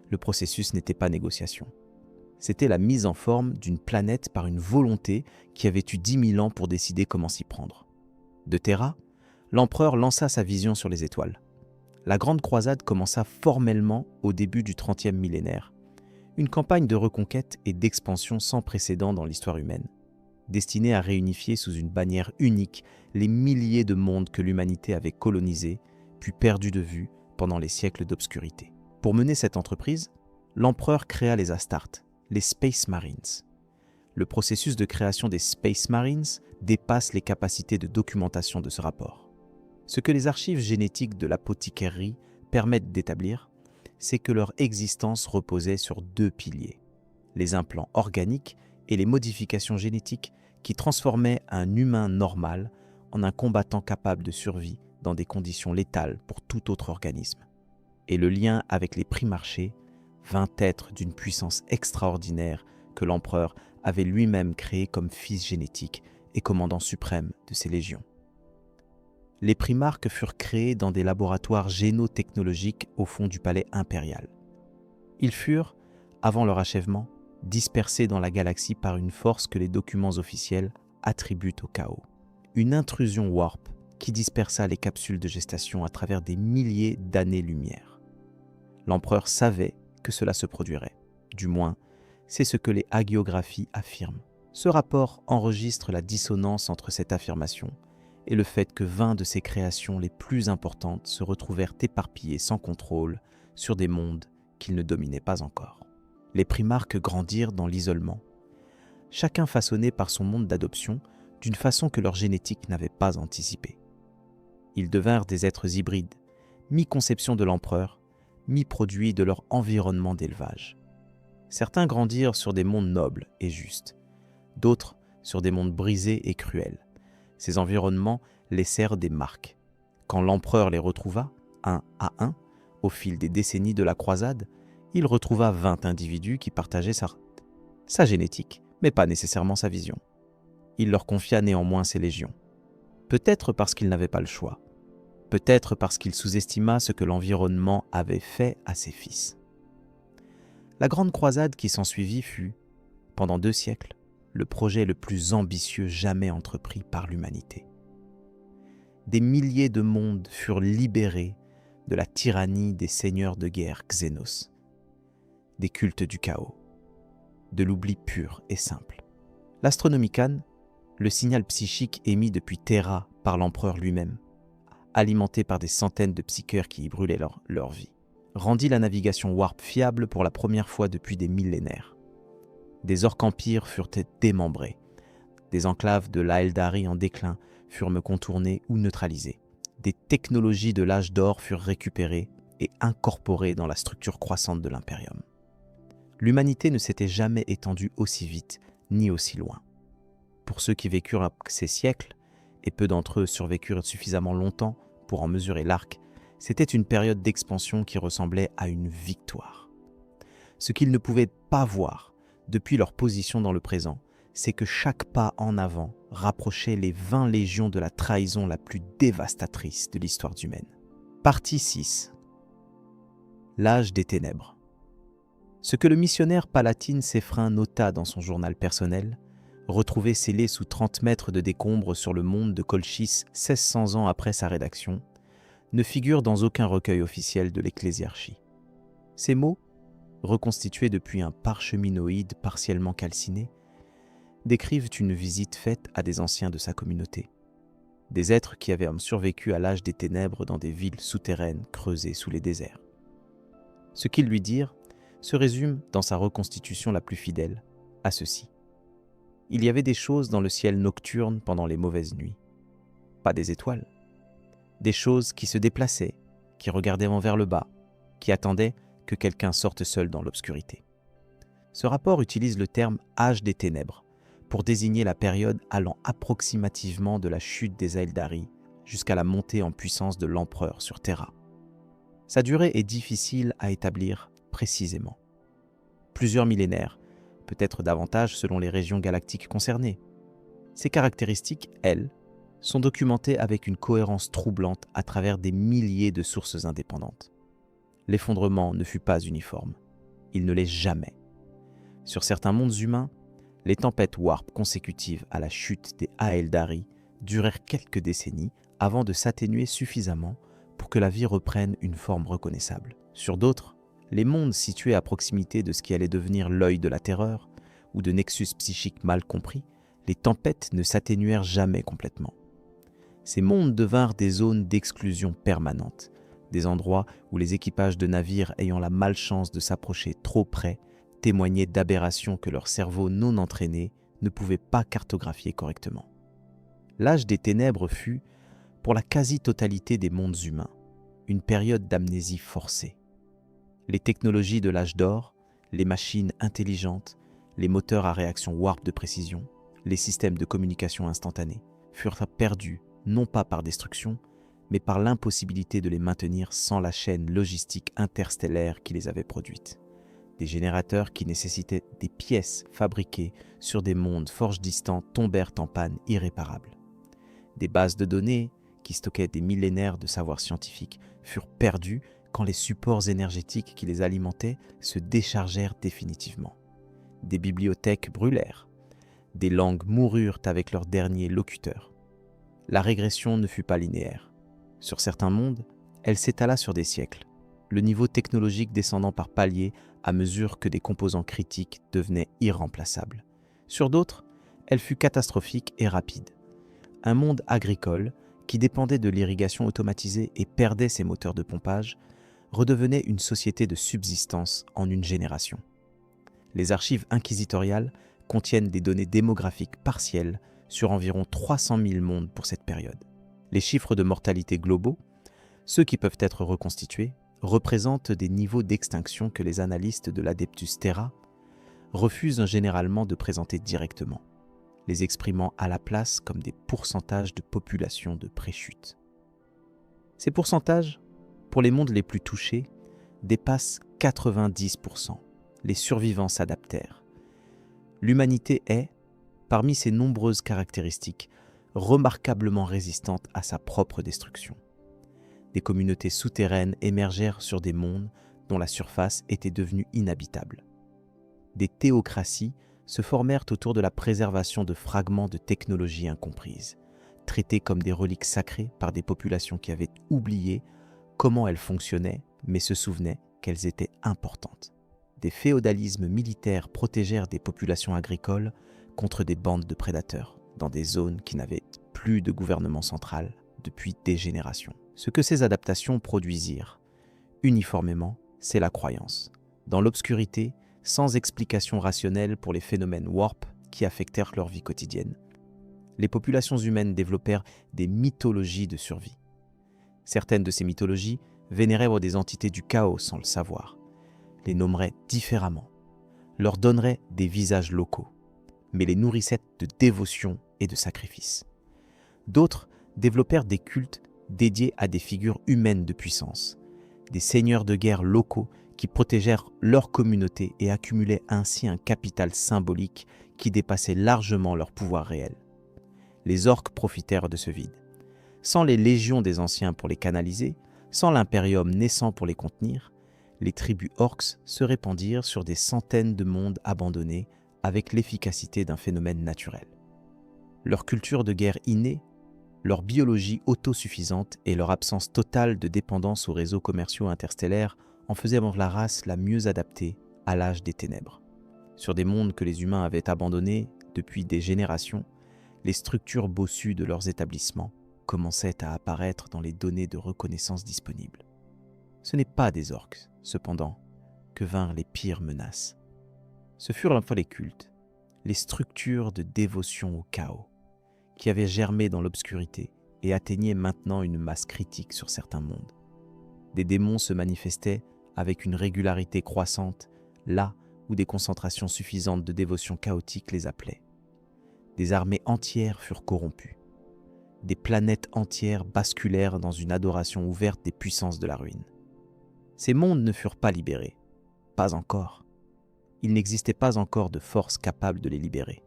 Le processus n'était pas négociation. C'était la mise en forme d'une planète par une volonté qui avait eu 10 000 ans pour décider comment s'y prendre. De Terra, l'empereur lança sa vision sur les étoiles. La Grande Croisade commença formellement au début du 30e millénaire, une campagne de reconquête et d'expansion sans précédent dans l'histoire humaine, destinée à réunifier sous une bannière unique les milliers de mondes que l'humanité avait colonisés, puis perdus de vue pendant les siècles d'obscurité. Pour mener cette entreprise, l'empereur créa les Astartes, les Space Marines. Le processus de création des Space Marines dépasse les capacités de documentation de ce rapport. Ce que les archives génétiques de l'apothicaire permettent d'établir, c'est que leur existence reposait sur deux piliers, les implants organiques et les modifications génétiques qui transformaient un humain normal en un combattant capable de survie dans des conditions létales pour tout autre organisme. Et le lien avec les primarchés vint être d'une puissance extraordinaire que l'empereur avait lui-même créé comme fils génétique et commandant suprême de ses légions. Les primarques furent créés dans des laboratoires génotechnologiques au fond du palais impérial. Ils furent, avant leur achèvement, dispersés dans la galaxie par une force que les documents officiels attribuent au chaos. Une intrusion warp qui dispersa les capsules de gestation à travers des milliers d'années-lumière. L'empereur savait que cela se produirait. Du moins, c'est ce que les hagiographies affirment. Ce rapport enregistre la dissonance entre cette affirmation et le fait que 20 de ses créations les plus importantes se retrouvèrent éparpillées sans contrôle sur des mondes qu'ils ne dominaient pas encore. Les primarques grandirent dans l'isolement, chacun façonné par son monde d'adoption d'une façon que leur génétique n'avait pas anticipée. Ils devinrent des êtres hybrides, mi-conception de l'empereur, mi-produit de leur environnement d'élevage. Certains grandirent sur des mondes nobles et justes, d'autres sur des mondes brisés et cruels. Ces environnements laissèrent des marques. Quand l'empereur les retrouva, un à un, au fil des décennies de la croisade, il retrouva 20 individus qui partageaient sa génétique, mais pas nécessairement sa vision. Il leur confia néanmoins ses légions. Peut-être parce qu'il n'avait pas le choix. Peut-être parce qu'il sous-estima ce que l'environnement avait fait à ses fils. La grande croisade qui s'ensuivit fut, pendant 2 siècles, le projet le plus ambitieux jamais entrepris par l'humanité. Des milliers de mondes furent libérés de la tyrannie des seigneurs de guerre Xénos, des cultes du chaos, de l'oubli pur et simple. L'Astronomicon, le signal psychique émis depuis Terra par l'empereur lui-même, alimenté par des centaines de psycheurs qui y brûlaient leur vie, rendit la navigation warp fiable pour la première fois depuis des millénaires. Des orques-empires furent démembrés, des enclaves de l'Aeldari en déclin furent contournées ou neutralisées, des technologies de l'âge d'or furent récupérées et incorporées dans la structure croissante de l'Imperium. L'humanité ne s'était jamais étendue aussi vite ni aussi loin. Pour ceux qui vécurent ces siècles, et peu d'entre eux survécurent suffisamment longtemps pour en mesurer l'arc, c'était une période d'expansion qui ressemblait à une victoire. Ce qu'ils ne pouvaient pas voir depuis leur position dans le présent, c'est que chaque pas en avant rapprochait les 20 légions de la trahison la plus dévastatrice de l'histoire humaine. Partie 6. L'âge des ténèbres. Ce que le missionnaire palatine Séphrin nota dans son journal personnel, retrouvé scellé sous 30 mètres de décombres sur le monde de Colchis 1600 ans après sa rédaction, ne figure dans aucun recueil officiel de l'ecclésiarchie. Ces mots, reconstitués depuis un parcheminoïde partiellement calciné, décrivent une visite faite à des anciens de sa communauté, des êtres qui avaient survécu à l'âge des ténèbres dans des villes souterraines creusées sous les déserts. Ce qu'ils lui dirent se résume, dans sa reconstitution la plus fidèle, à ceci. Il y avait des choses dans le ciel nocturne pendant les mauvaises nuits. Pas des étoiles. Des choses qui se déplaçaient, qui regardaient vers le bas, qui attendaient que quelqu'un sorte seul dans l'obscurité. Ce rapport utilise le terme « âge des ténèbres » pour désigner la période allant approximativement de la chute des Aeldari jusqu'à la montée en puissance de l'empereur sur Terra. Sa durée est difficile à établir précisément. Plusieurs millénaires, peut-être davantage selon les régions galactiques concernées. Ces caractéristiques, elles, sont documentées avec une cohérence troublante à travers des milliers de sources indépendantes. L'effondrement ne fut pas uniforme. Il ne l'est jamais. Sur certains mondes humains, les tempêtes warp consécutives à la chute des Aeldari durèrent quelques décennies avant de s'atténuer suffisamment pour que la vie reprenne une forme reconnaissable. Sur d'autres, les mondes situés à proximité de ce qui allait devenir l'œil de la terreur ou de nexus psychiques mal compris, les tempêtes ne s'atténuèrent jamais complètement. Ces mondes devinrent des zones d'exclusion permanente, des endroits où les équipages de navires ayant la malchance de s'approcher trop près témoignaient d'aberrations que leur cerveau non entraîné ne pouvait pas cartographier correctement. L'âge des ténèbres fut, pour la quasi-totalité des mondes humains, une période d'amnésie forcée. Les technologies de l'âge d'or, les machines intelligentes, les moteurs à réaction warp de précision, les systèmes de communication instantanée furent perdus non pas par destruction, mais par l'impossibilité de les maintenir sans la chaîne logistique interstellaire qui les avait produites. Des générateurs qui nécessitaient des pièces fabriquées sur des mondes forges distants tombèrent en panne irréparable. Des bases de données qui stockaient des millénaires de savoir scientifique furent perdues quand les supports énergétiques qui les alimentaient se déchargèrent définitivement. Des bibliothèques brûlèrent. Des langues moururent avec leurs derniers locuteurs. La régression ne fut pas linéaire. Sur certains mondes, elle s'étala sur des siècles, le niveau technologique descendant par paliers à mesure que des composants critiques devenaient irremplaçables. Sur d'autres, elle fut catastrophique et rapide. Un monde agricole, qui dépendait de l'irrigation automatisée et perdait ses moteurs de pompage, redevenait une société de subsistance en une génération. Les archives inquisitoriales contiennent des données démographiques partielles sur environ 300 000 mondes pour cette période. Les chiffres de mortalité globaux, ceux qui peuvent être reconstitués, représentent des niveaux d'extinction que les analystes de l'Adeptus Terra refusent généralement de présenter directement, les exprimant à la place comme des pourcentages de population de pré-chute. Ces pourcentages, pour les mondes les plus touchés, dépassent 90%. Les survivants s'adaptèrent. L'humanité est, parmi ses nombreuses caractéristiques, remarquablement résistante à sa propre destruction. Des communautés souterraines émergèrent sur des mondes dont la surface était devenue inhabitable. des théocraties se formèrent autour de la préservation de fragments de technologies incomprises, traités comme des reliques sacrées par des populations qui avaient oublié comment elles fonctionnaient, mais se souvenaient qu'elles étaient importantes. Des féodalismes militaires protégèrent des populations agricoles contre des bandes de prédateurs, dans des zones qui n'avaient plus de gouvernement central depuis des générations. Ce que ces adaptations produisirent, uniformément, c'est la croyance, dans l'obscurité, sans explication rationnelle pour les phénomènes warp qui affectèrent leur vie quotidienne. Les populations humaines développèrent des mythologies de survie. Certaines de ces mythologies vénéraient des entités du chaos sans le savoir, les nommeraient différemment, leur donneraient des visages locaux, mais les nourrissaient de dévotion et de sacrifice. D'autres développèrent des cultes dédiés à des figures humaines de puissance, des seigneurs de guerre locaux qui protégèrent leur communauté et accumulaient ainsi un capital symbolique qui dépassait largement leur pouvoir réel. Les orques profitèrent de ce vide. Sans les légions des anciens pour les canaliser, sans l'impérium naissant pour les contenir, les tribus orques se répandirent sur des centaines de mondes abandonnés avec l'efficacité d'un phénomène naturel. Leur culture de guerre innée, leur biologie autosuffisante et leur absence totale de dépendance aux réseaux commerciaux interstellaires en faisaient la race la mieux adaptée à l'âge des ténèbres. Sur des mondes que les humains avaient abandonnés depuis des générations, les structures bossues de leurs établissements commençaient à apparaître dans les données de reconnaissance disponibles. Ce n'est pas des orques, cependant, que vinrent les pires menaces. Ce furent à la fois les cultes, les structures de dévotion au chaos, qui avaient germé dans l'obscurité et atteignaient maintenant une masse critique sur certains mondes. Des démons se manifestaient avec une régularité croissante là où des concentrations suffisantes de dévotion chaotique les appelaient. Des armées entières furent corrompues. Des planètes entières basculèrent dans une adoration ouverte des puissances de la ruine. Ces mondes ne furent pas libérés. Pas encore. Il n'existait pas encore de force capable de les libérer.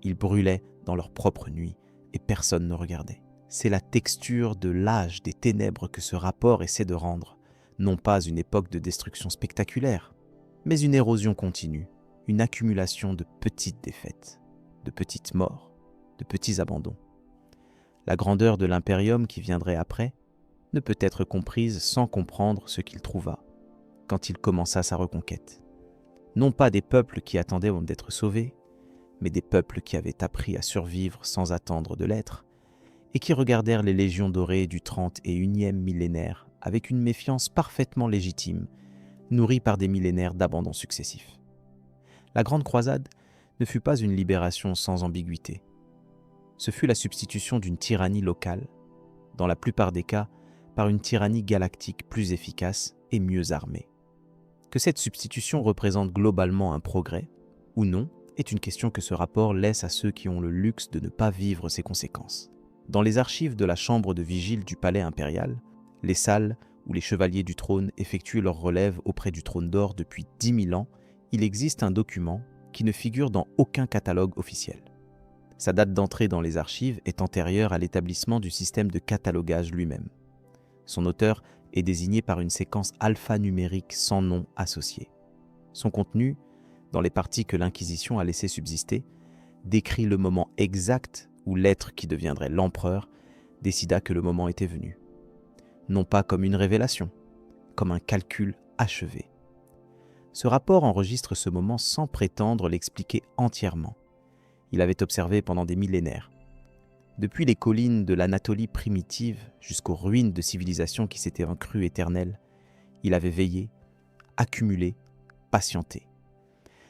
Ils brûlaient dans leur propre nuit et personne ne regardait. C'est la texture de l'âge des ténèbres que ce rapport essaie de rendre, non pas une époque de destruction spectaculaire, mais une érosion continue, une accumulation de petites défaites, de petites morts, de petits abandons. La grandeur de l'impérium qui viendrait après ne peut être comprise sans comprendre ce qu'il trouva quand il commença sa reconquête. Non pas des peuples qui attendaient d'être sauvés, mais des peuples qui avaient appris à survivre sans attendre de l'être et qui regardèrent les légions dorées du 31e millénaire avec une méfiance parfaitement légitime, nourrie par des millénaires d'abandon successifs. La Grande Croisade ne fut pas une libération sans ambiguïté. Ce fut la substitution d'une tyrannie locale, dans la plupart des cas par une tyrannie galactique plus efficace et mieux armée. Que cette substitution représente globalement un progrès, ou non, est une question que ce rapport laisse à ceux qui ont le luxe de ne pas vivre ses conséquences. Dans les archives de la chambre de vigile du palais impérial, les salles où les chevaliers du trône effectuent leur relève auprès du trône d'or depuis 10 000 ans, il existe un document qui ne figure dans aucun catalogue officiel. Sa date d'entrée dans les archives est antérieure à l'établissement du système de catalogage lui-même. Son auteur est désigné par une séquence alphanumérique sans nom associé. Son contenu, dans les parties que l'Inquisition a laissé subsister, décrit le moment exact où l'être qui deviendrait l'empereur décida que le moment était venu. Non pas comme une révélation, comme un calcul achevé. Ce rapport enregistre ce moment sans prétendre l'expliquer entièrement. Il avait observé pendant des millénaires. Depuis les collines de l'Anatolie primitive jusqu'aux ruines de civilisations qui s'étaient crues éternelles, il avait veillé, accumulé, patienté.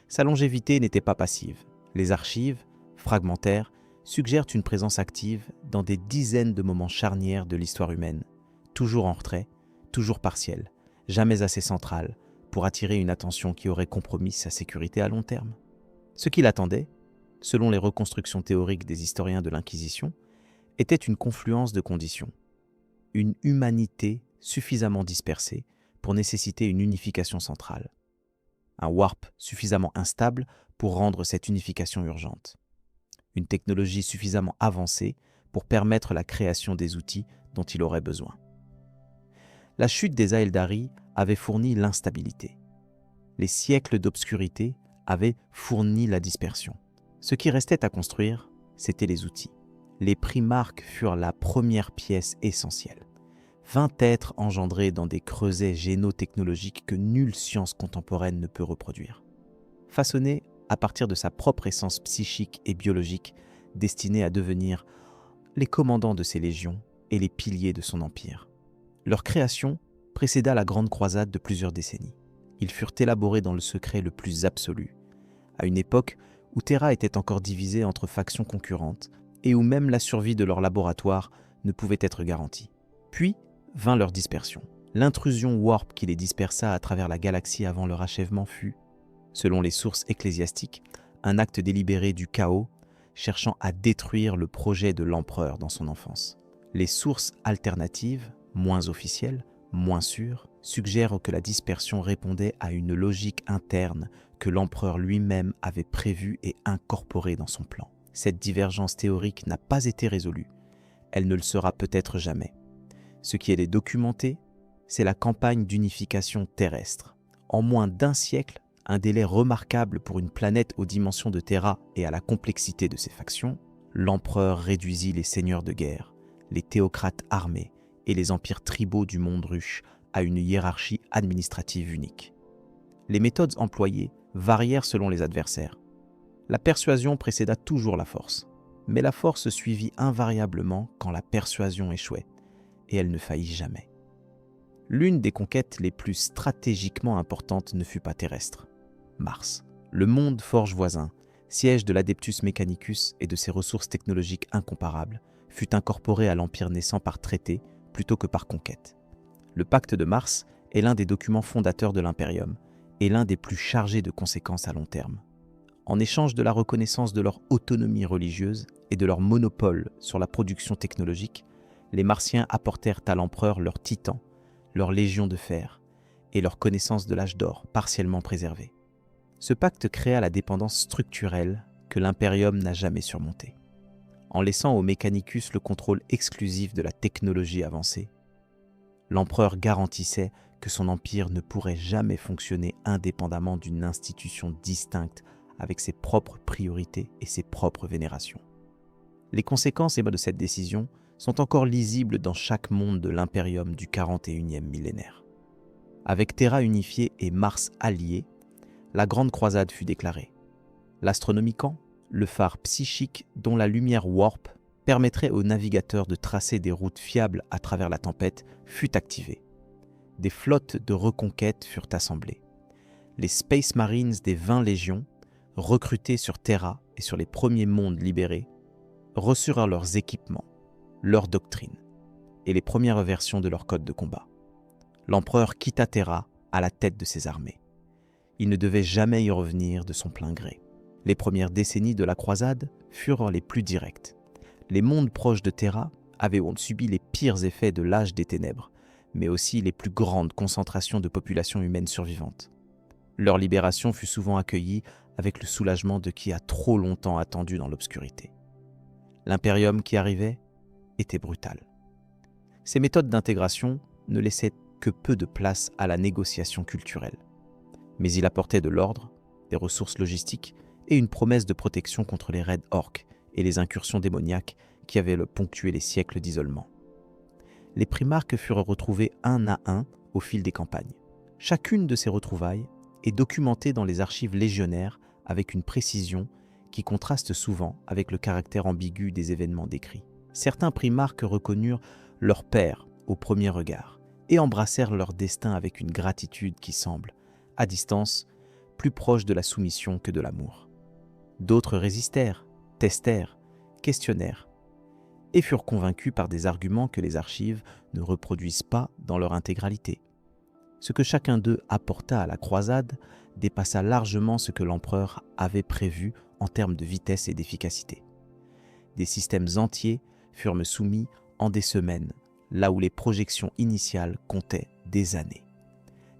Sa longévité n'était pas passive. Les archives, fragmentaires, suggèrent une présence active dans des dizaines de moments charnières de l'histoire humaine, toujours en retrait, toujours partielle, jamais assez centrale pour attirer une attention qui aurait compromis sa sécurité à long terme. Ce qu'il attendait, selon les reconstructions théoriques des historiens de l'Inquisition, était une confluence de conditions, une humanité suffisamment dispersée pour nécessiter une unification centrale, un warp suffisamment instable pour rendre cette unification urgente, une technologie suffisamment avancée pour permettre la création des outils dont il aurait besoin. La chute des Aeldari avait fourni l'instabilité. Les siècles d'obscurité avait fourni la dispersion. Ce qui restait à construire, c'étaient les outils. Les primarques furent la première pièce essentielle. 20 êtres engendrés dans des creusets génotechnologiques que nulle science contemporaine ne peut reproduire. Façonnés à partir de sa propre essence psychique et biologique, destinés à devenir les commandants de ses légions et les piliers de son empire. Leur création précéda la Grande Croisade de plusieurs décennies. Ils furent élaborés dans le secret le plus absolu, à une époque où Terra était encore divisée entre factions concurrentes et où même la survie de leur laboratoire ne pouvait être garantie. Puis vint leur dispersion. L'intrusion warp qui les dispersa à travers la galaxie avant leur achèvement fut, selon les sources ecclésiastiques, un acte délibéré du chaos cherchant à détruire le projet de l'empereur dans son enfance. Les sources alternatives, moins officielles, moins sûres, suggèrent que la dispersion répondait à une logique interne que l'empereur lui-même avait prévue et incorporée dans son plan. Cette divergence théorique n'a pas été résolue. Elle ne le sera peut-être jamais. Ce qui est documenté, c'est la campagne d'unification terrestre. En moins d'un siècle, un délai remarquable pour une planète aux dimensions de Terra et à la complexité de ses factions, l'empereur réduisit les seigneurs de guerre, les théocrates armés et les empires tribaux du monde ruche à une hiérarchie administrative unique. Les méthodes employées varièrent selon les adversaires. La persuasion précéda toujours la force, mais la force suivit invariablement quand la persuasion échouait, et elle ne faillit jamais. L'une des conquêtes les plus stratégiquement importantes ne fut pas terrestre. Mars, le monde forge voisin, siège de l'Adeptus Mechanicus et de ses ressources technologiques incomparables, fut incorporé à l'Empire naissant par traité plutôt que par conquête. Le pacte de Mars est l'un des documents fondateurs de l'Imperium et l'un des plus chargés de conséquences à long terme. En échange de la reconnaissance de leur autonomie religieuse et de leur monopole sur la production technologique, les Martiens apportèrent à l'empereur leurs titans, leur légion de fer et leur connaissance de l'âge d'or partiellement préservée. Ce pacte créa la dépendance structurelle que l'Imperium n'a jamais surmontée. En laissant au Mechanicus le contrôle exclusif de la technologie avancée, l'empereur garantissait que son empire ne pourrait jamais fonctionner indépendamment d'une institution distincte avec ses propres priorités et ses propres vénérations. Les conséquences de cette décision sont encore lisibles dans chaque monde de l'Imperium du 41e millénaire. Avec Terra unifiée et Mars allié, la Grande Croisade fut déclarée. L'Astronomicon, le phare psychique dont la lumière warp permettrait aux navigateurs de tracer des routes fiables à travers la tempête, fut activé. Des flottes de reconquête furent assemblées. Les Space Marines des 20 légions, recrutés sur Terra et sur les premiers mondes libérés, reçurent leurs équipements, leurs doctrines et les premières versions de leur code de combat. L'empereur quitta Terra à la tête de ses armées. Il ne devait jamais y revenir de son plein gré. Les premières décennies de la croisade furent les plus directes. Les mondes proches de Terra avaient subi les pires effets de l'âge des ténèbres, mais aussi les plus grandes concentrations de populations humaines survivantes. Leur libération fut souvent accueillie avec le soulagement de qui a trop longtemps attendu dans l'obscurité. L'impérium qui arrivait était brutal. Ces méthodes d'intégration ne laissaient que peu de place à la négociation culturelle. Mais il apportait de l'ordre, des ressources logistiques et une promesse de protection contre les raids orques et les incursions démoniaques qui avaient ponctué les siècles d'isolement. Les primarques furent retrouvés un à un au fil des campagnes. Chacune de ces retrouvailles est documentée dans les archives légionnaires avec une précision qui contraste souvent avec le caractère ambigu des événements décrits. Certains primarques reconnurent leur père au premier regard et embrassèrent leur destin avec une gratitude qui semble, à distance, plus proche de la soumission que de l'amour. D'autres résistèrent, testèrent, questionnèrent et furent convaincus par des arguments que les archives ne reproduisent pas dans leur intégralité. Ce que chacun d'eux apporta à la croisade dépassa largement ce que l'empereur avait prévu en termes de vitesse et d'efficacité. Des systèmes entiers furent soumis en des semaines, là où les projections initiales comptaient des années.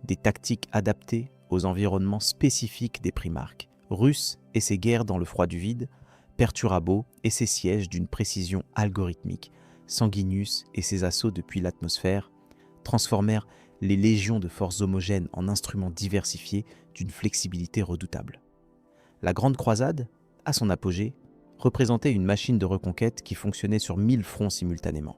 Des tactiques adaptées aux environnements spécifiques des primarques, Russe et ses guerres dans le froid du vide, Perturabo et ses sièges d'une précision algorithmique, Sanguinius et ses assauts depuis l'atmosphère, transformèrent les légions de forces homogènes en instruments diversifiés d'une flexibilité redoutable. La Grande Croisade, à son apogée, représentait une machine de reconquête qui fonctionnait sur 1000 fronts simultanément.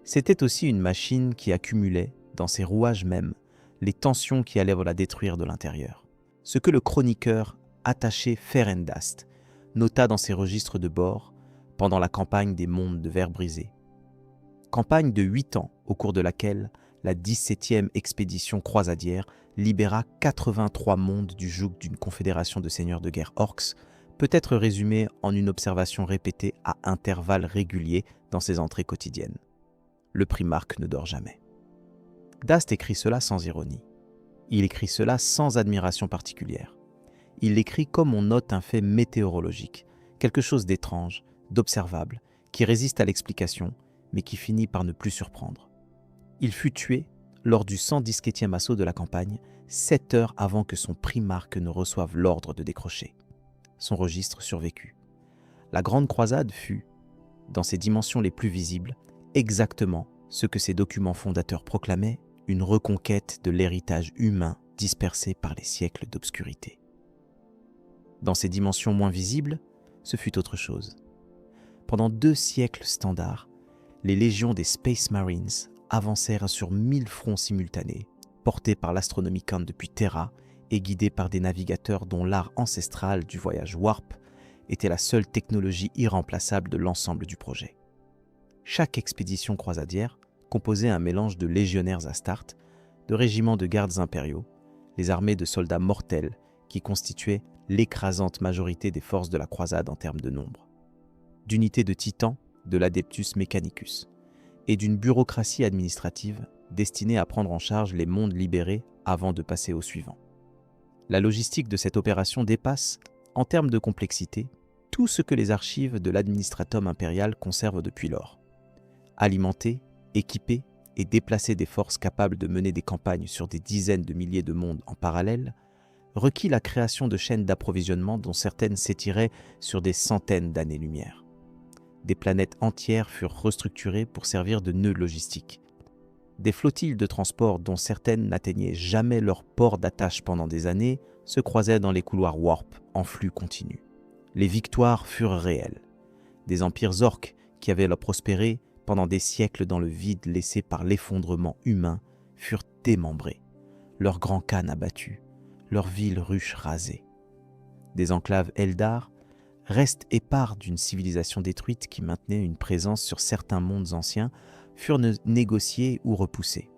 C'était aussi une machine qui accumulait, dans ses rouages mêmes, les tensions qui allaient la détruire de l'intérieur. Ce que le chroniqueur attaché Ferendast nota dans ses registres de bord pendant la campagne des mondes de verre brisé. Campagne de 8 ans au cours de laquelle la 17e expédition croisadière libéra 83 mondes du joug d'une confédération de seigneurs de guerre orcs, peut être résumée en une observation répétée à intervalles réguliers dans ses entrées quotidiennes. Le primarque ne dort jamais. Dast écrit cela sans ironie. Il écrit cela sans admiration particulière. Il l'écrit comme on note un fait météorologique, quelque chose d'étrange, d'observable, qui résiste à l'explication, mais qui finit par ne plus surprendre. Il fut tué lors du 117e assaut de la campagne, 7 heures avant que son primarque ne reçoive l'ordre de décrocher. Son registre survécut. La Grande Croisade fut, dans ses dimensions les plus visibles, exactement ce que ses documents fondateurs proclamaient, une reconquête de l'héritage humain dispersé par les siècles d'obscurité. Dans ses dimensions moins visibles, ce fut autre chose. Pendant 2 siècles standards, les légions des Space Marines avancèrent sur 1000 fronts simultanés, portés par l'astronomie Khan depuis Terra et guidés par des navigateurs dont l'art ancestral du voyage Warp était la seule technologie irremplaçable de l'ensemble du projet. Chaque expédition croisadière composait un mélange de légionnaires Astartes, de régiments de gardes impériaux, les armées de soldats mortels qui constituaient l'écrasante majorité des forces de la croisade en termes de nombre, d'unités de titans de l'Adeptus Mechanicus et d'une bureaucratie administrative destinée à prendre en charge les mondes libérés avant de passer au suivant. La logistique de cette opération dépasse, en termes de complexité, tout ce que les archives de l'administratum impérial conservent depuis lors. Alimenter, équiper et déplacer des forces capables de mener des campagnes sur des dizaines de milliers de mondes en parallèle requit la création de chaînes d'approvisionnement dont certaines s'étiraient sur des centaines d'années-lumière. Des planètes entières furent restructurées pour servir de nœuds logistiques. Des flottilles de transport dont certaines n'atteignaient jamais leur port d'attache pendant des années se croisaient dans les couloirs Warp en flux continu. Les victoires furent réelles. Des empires orques qui avaient prospéré pendant des siècles dans le vide laissé par l'effondrement humain furent démembrés, leurs grands khans abattus, leurs villes ruches rasées. Des enclaves Eldar, restes épars d'une civilisation détruite qui maintenait une présence sur certains mondes anciens, furent négociés ou repoussés.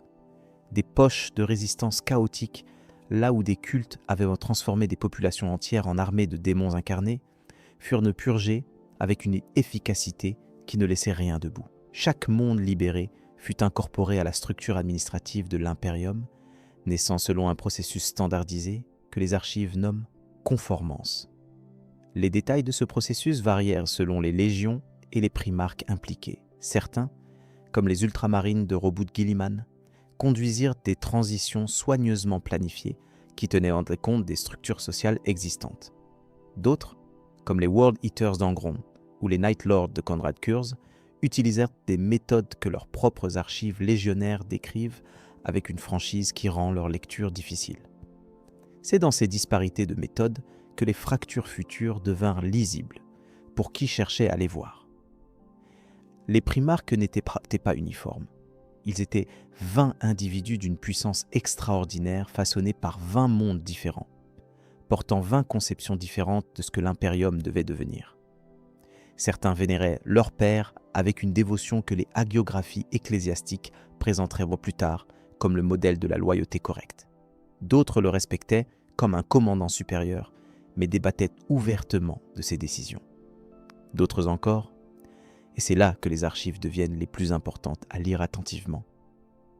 Des poches de résistance chaotiques, là où des cultes avaient transformé des populations entières en armées de démons incarnés, furent purgés avec une efficacité qui ne laissait rien debout. Chaque monde libéré fut incorporé à la structure administrative de l'Imperium, naissant selon un processus standardisé que les archives nomment conformance. Les détails de ce processus varièrent selon les légions et les primarques impliqués. Certains, comme les ultramarines de Robout Guilliman, conduisirent des transitions soigneusement planifiées qui tenaient compte des structures sociales existantes. D'autres, comme les World Eaters d'Angron ou les Night Lords de Konrad Kurz, utilisèrent des méthodes que leurs propres archives légionnaires décrivent avec une franchise qui rend leur lecture difficile. C'est dans ces disparités de méthodes que les fractures futures devinrent lisibles pour qui cherchait à les voir. Les primarques n'étaient pas uniformes. Ils étaient 20 individus d'une puissance extraordinaire façonnés par 20 mondes différents, portant 20 conceptions différentes de ce que l'Imperium devait devenir. Certains vénéraient leur père avec une dévotion que les hagiographies ecclésiastiques présenteraient plus tard comme le modèle de la loyauté correcte. D'autres le respectaient comme un commandant supérieur, mais débattaient ouvertement de ses décisions. D'autres encore, et c'est là que les archives deviennent les plus importantes à lire attentivement,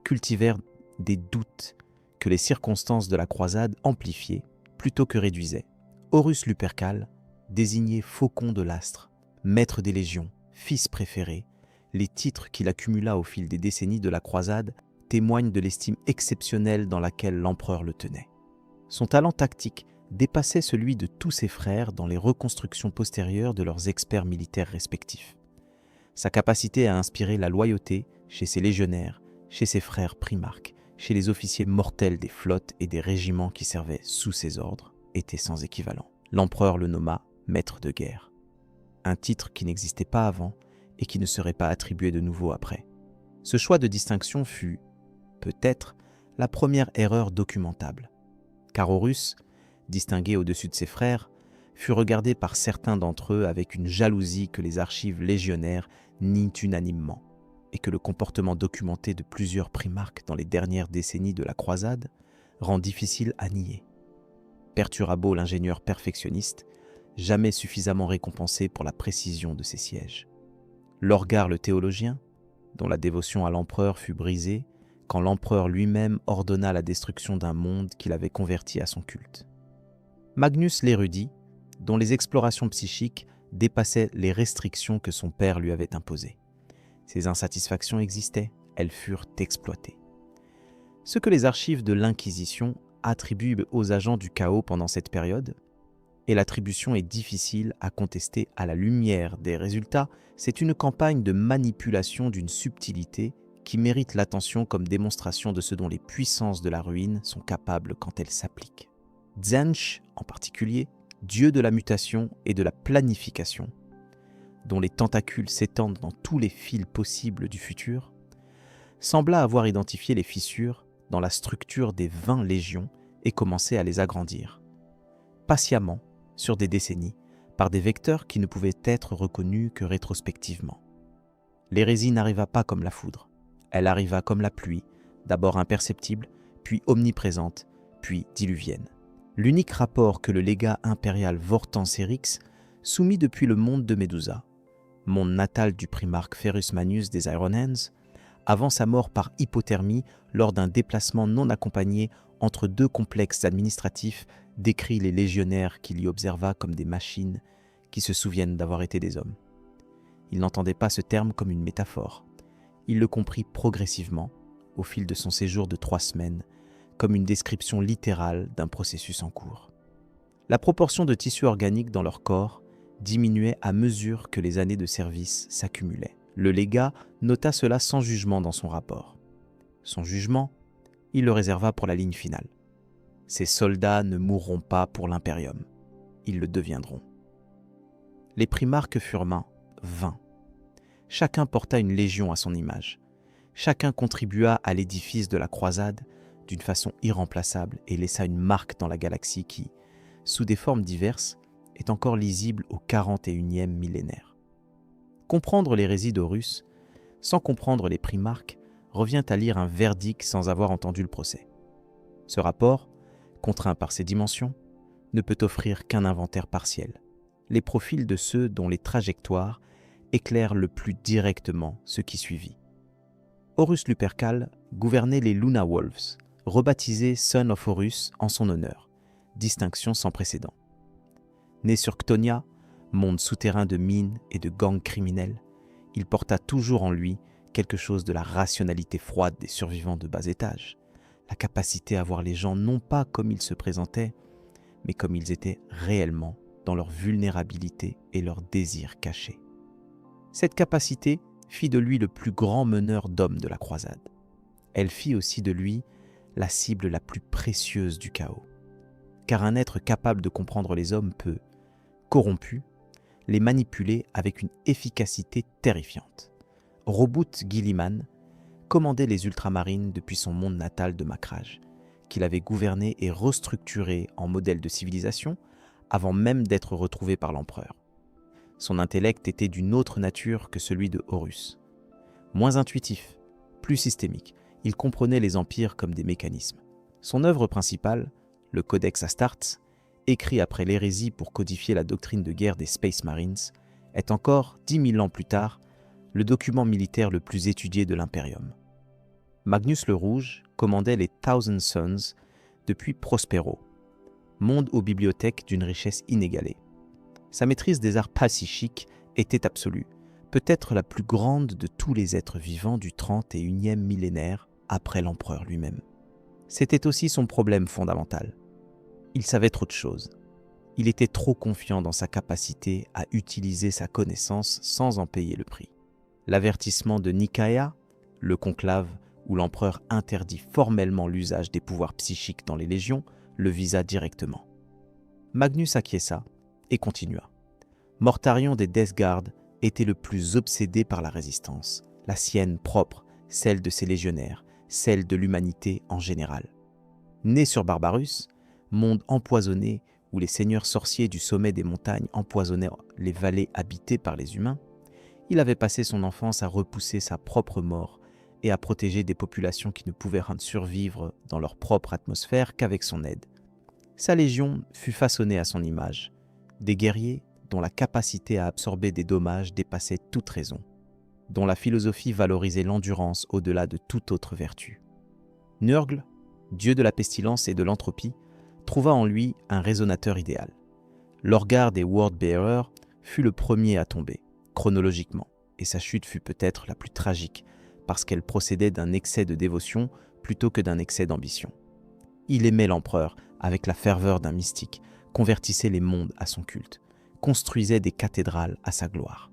cultivèrent des doutes que les circonstances de la croisade amplifiaient plutôt que réduisaient. Horus Lupercal, désigné Faucon de l'Astre, maître des légions, fils préféré, les titres qu'il accumula au fil des décennies de la croisade témoignent de l'estime exceptionnelle dans laquelle l'empereur le tenait. Son talent tactique dépassait celui de tous ses frères dans les reconstructions postérieures de leurs experts militaires respectifs. Sa capacité à inspirer la loyauté chez ses légionnaires, chez ses frères primarques, chez les officiers mortels des flottes et des régiments qui servaient sous ses ordres était sans équivalent. L'empereur le nomma maître de guerre, un titre qui n'existait pas avant et qui ne serait pas attribué de nouveau après. Ce choix de distinction fut, peut-être, la première erreur documentable, car Horus, distingué au-dessus de ses frères, fut regardé par certains d'entre eux avec une jalousie que les archives légionnaires nient unanimement, et que le comportement documenté de plusieurs primarques dans les dernières décennies de la croisade rend difficile à nier. Perturabo, l'ingénieur perfectionniste, jamais suffisamment récompensé pour la précision de ses sièges. Lorgar, le théologien, dont la dévotion à l'empereur fut brisée quand l'empereur lui-même ordonna la destruction d'un monde qu'il avait converti à son culte. Magnus l'érudit, dont les explorations psychiques dépassaient les restrictions que son père lui avait imposées. Ses insatisfactions existaient, elles furent exploitées. Ce que les archives de l'Inquisition attribuent aux agents du chaos pendant cette période, et l'attribution est difficile à contester à la lumière des résultats, c'est une campagne de manipulation d'une subtilité qui mérite l'attention comme démonstration de ce dont les puissances de la ruine sont capables quand elles s'appliquent. Tzeentch, en particulier, dieu de la mutation et de la planification, dont les tentacules s'étendent dans tous les fils possibles du futur, sembla avoir identifié les fissures dans la structure des 20 légions et commencé à les agrandir, patiemment, sur des décennies, par des vecteurs qui ne pouvaient être reconnus que rétrospectivement. L'hérésie n'arriva pas comme la foudre, elle arriva comme la pluie, d'abord imperceptible, puis omniprésente, puis diluvienne. L'unique rapport que le légat impérial Vortancérix soumit depuis le monde de Médusa, monde natal du primarque Ferrus Manius des Iron Hands, avant sa mort par hypothermie lors d'un déplacement non accompagné entre deux complexes administratifs, décrit les légionnaires qu'il y observa comme des machines qui se souviennent d'avoir été des hommes. Il n'entendait pas ce terme comme une métaphore. Il le comprit progressivement, au fil de son séjour de 3 semaines, comme une description littérale d'un processus en cours. La proportion de tissus organiques dans leur corps diminuait à mesure que les années de service s'accumulaient. Le légat nota cela sans jugement dans son rapport. Son jugement, il le réserva pour la ligne finale. Ces soldats ne mourront pas pour l'impérium, ils le deviendront. Les primarques furent 20. Chacun porta une légion à son image. Chacun contribua à l'édifice de la croisade d'une façon irremplaçable et laissa une marque dans la galaxie qui, sous des formes diverses, est encore lisible au 41e millénaire. Comprendre l'hérésie d'Horus, sans comprendre les primarques, revient à lire un verdict sans avoir entendu le procès. Ce rapport, contraint par ses dimensions, ne peut offrir qu'un inventaire partiel, les profils de ceux dont les trajectoires éclairent le plus directement ce qui suivit. Horus Lupercal gouvernait les Luna Wolves, rebaptisés Son of Horus en son honneur, distinction sans précédent. Né sur Ctonia, monde souterrain de mines et de gangs criminels, il porta toujours en lui quelque chose de la rationalité froide des survivants de bas étage, la capacité à voir les gens non pas comme ils se présentaient, mais comme ils étaient réellement dans leur vulnérabilité et leurs désirs cachés. Cette capacité fit de lui le plus grand meneur d'hommes de la croisade. Elle fit aussi de lui la cible la plus précieuse du chaos. Car un être capable de comprendre les hommes peut, corrompu, les manipuler avec une efficacité terrifiante. Roboute Guilliman commandait les ultramarines depuis son monde natal de Macrage, qu'il avait gouverné et restructuré en modèle de civilisation avant même d'être retrouvé par l'empereur. Son intellect était d'une autre nature que celui de Horus. Moins intuitif, plus systémique, il comprenait les empires comme des mécanismes. Son œuvre principale, le Codex Astartes, écrit après l'hérésie pour codifier la doctrine de guerre des Space Marines, est encore, 10 000 ans plus tard, le document militaire le plus étudié de l'Imperium. Magnus le Rouge commandait les Thousand Sons depuis Prospero, monde aux bibliothèques d'une richesse inégalée. Sa maîtrise des arts psychiques était absolue, peut-être la plus grande de tous les êtres vivants du 31e millénaire après l'empereur lui-même. C'était aussi son problème fondamental. Il savait trop de choses. Il était trop confiant dans sa capacité à utiliser sa connaissance sans en payer le prix. L'avertissement de Nicaea, le conclave où l'empereur interdit formellement l'usage des pouvoirs psychiques dans les légions, le visa directement. Magnus acquiesça et continua. Mortarion des Death Guard était le plus obsédé par la résistance, la sienne propre, celle de ses légionnaires, celle de l'humanité en général. Né sur Barbarus, monde empoisonné où les seigneurs sorciers du sommet des montagnes empoisonnaient les vallées habitées par les humains, il avait passé son enfance à repousser sa propre mort et à protéger des populations qui ne pouvaient survivre dans leur propre atmosphère qu'avec son aide. Sa légion fut façonnée à son image, des guerriers dont la capacité à absorber des dommages dépassait toute raison, dont la philosophie valorisait l'endurance au-delà de toute autre vertu. Nurgle, dieu de la pestilence et de l'entropie, trouva en lui un résonateur idéal. Lorgar des Wordbearers fut le premier à tomber, chronologiquement, et sa chute fut peut-être la plus tragique, parce qu'elle procédait d'un excès de dévotion plutôt que d'un excès d'ambition. Il aimait l'empereur avec la ferveur d'un mystique, convertissait les mondes à son culte, construisait des cathédrales à sa gloire.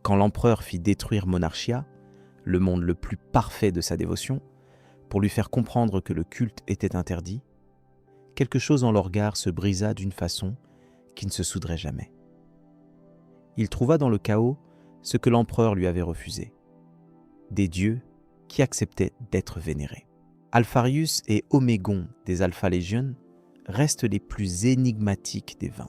Quand l'empereur fit détruire Monarchia, le monde le plus parfait de sa dévotion, pour lui faire comprendre que le culte était interdit, quelque chose en Lorgar se brisa d'une façon qui ne se soudrait jamais. Il trouva dans le chaos ce que l'empereur lui avait refusé, des dieux qui acceptaient d'être vénérés. Alpharius et Omégon des Alpha Legion restent les plus énigmatiques des 20.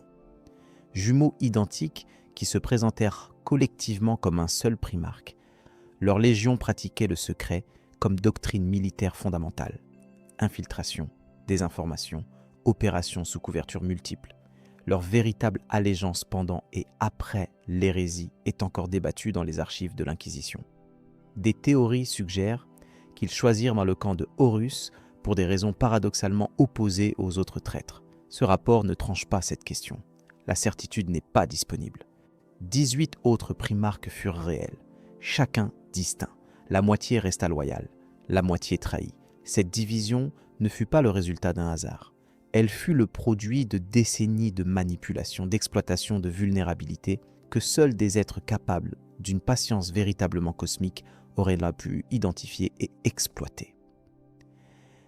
Jumeaux identiques qui se présentèrent collectivement comme un seul primarque. Leur légion pratiquait le secret comme doctrine militaire fondamentale. Infiltration, désinformation, opérations sous couverture multiples. Leur véritable allégeance pendant et après l'hérésie est encore débattue dans les archives de l'Inquisition. Des théories suggèrent qu'ils choisirent dans le camp de Horus pour des raisons paradoxalement opposées aux autres traîtres. Ce rapport ne tranche pas cette question. La certitude n'est pas disponible. 18 autres primarques furent réels, chacun distinct. La moitié resta loyale, la moitié trahie. Cette division ne fut pas le résultat d'un hasard. Elle fut le produit de décennies de manipulation, d'exploitation de vulnérabilité que seuls des êtres capables d'une patience véritablement cosmique auraient pu identifier et exploiter.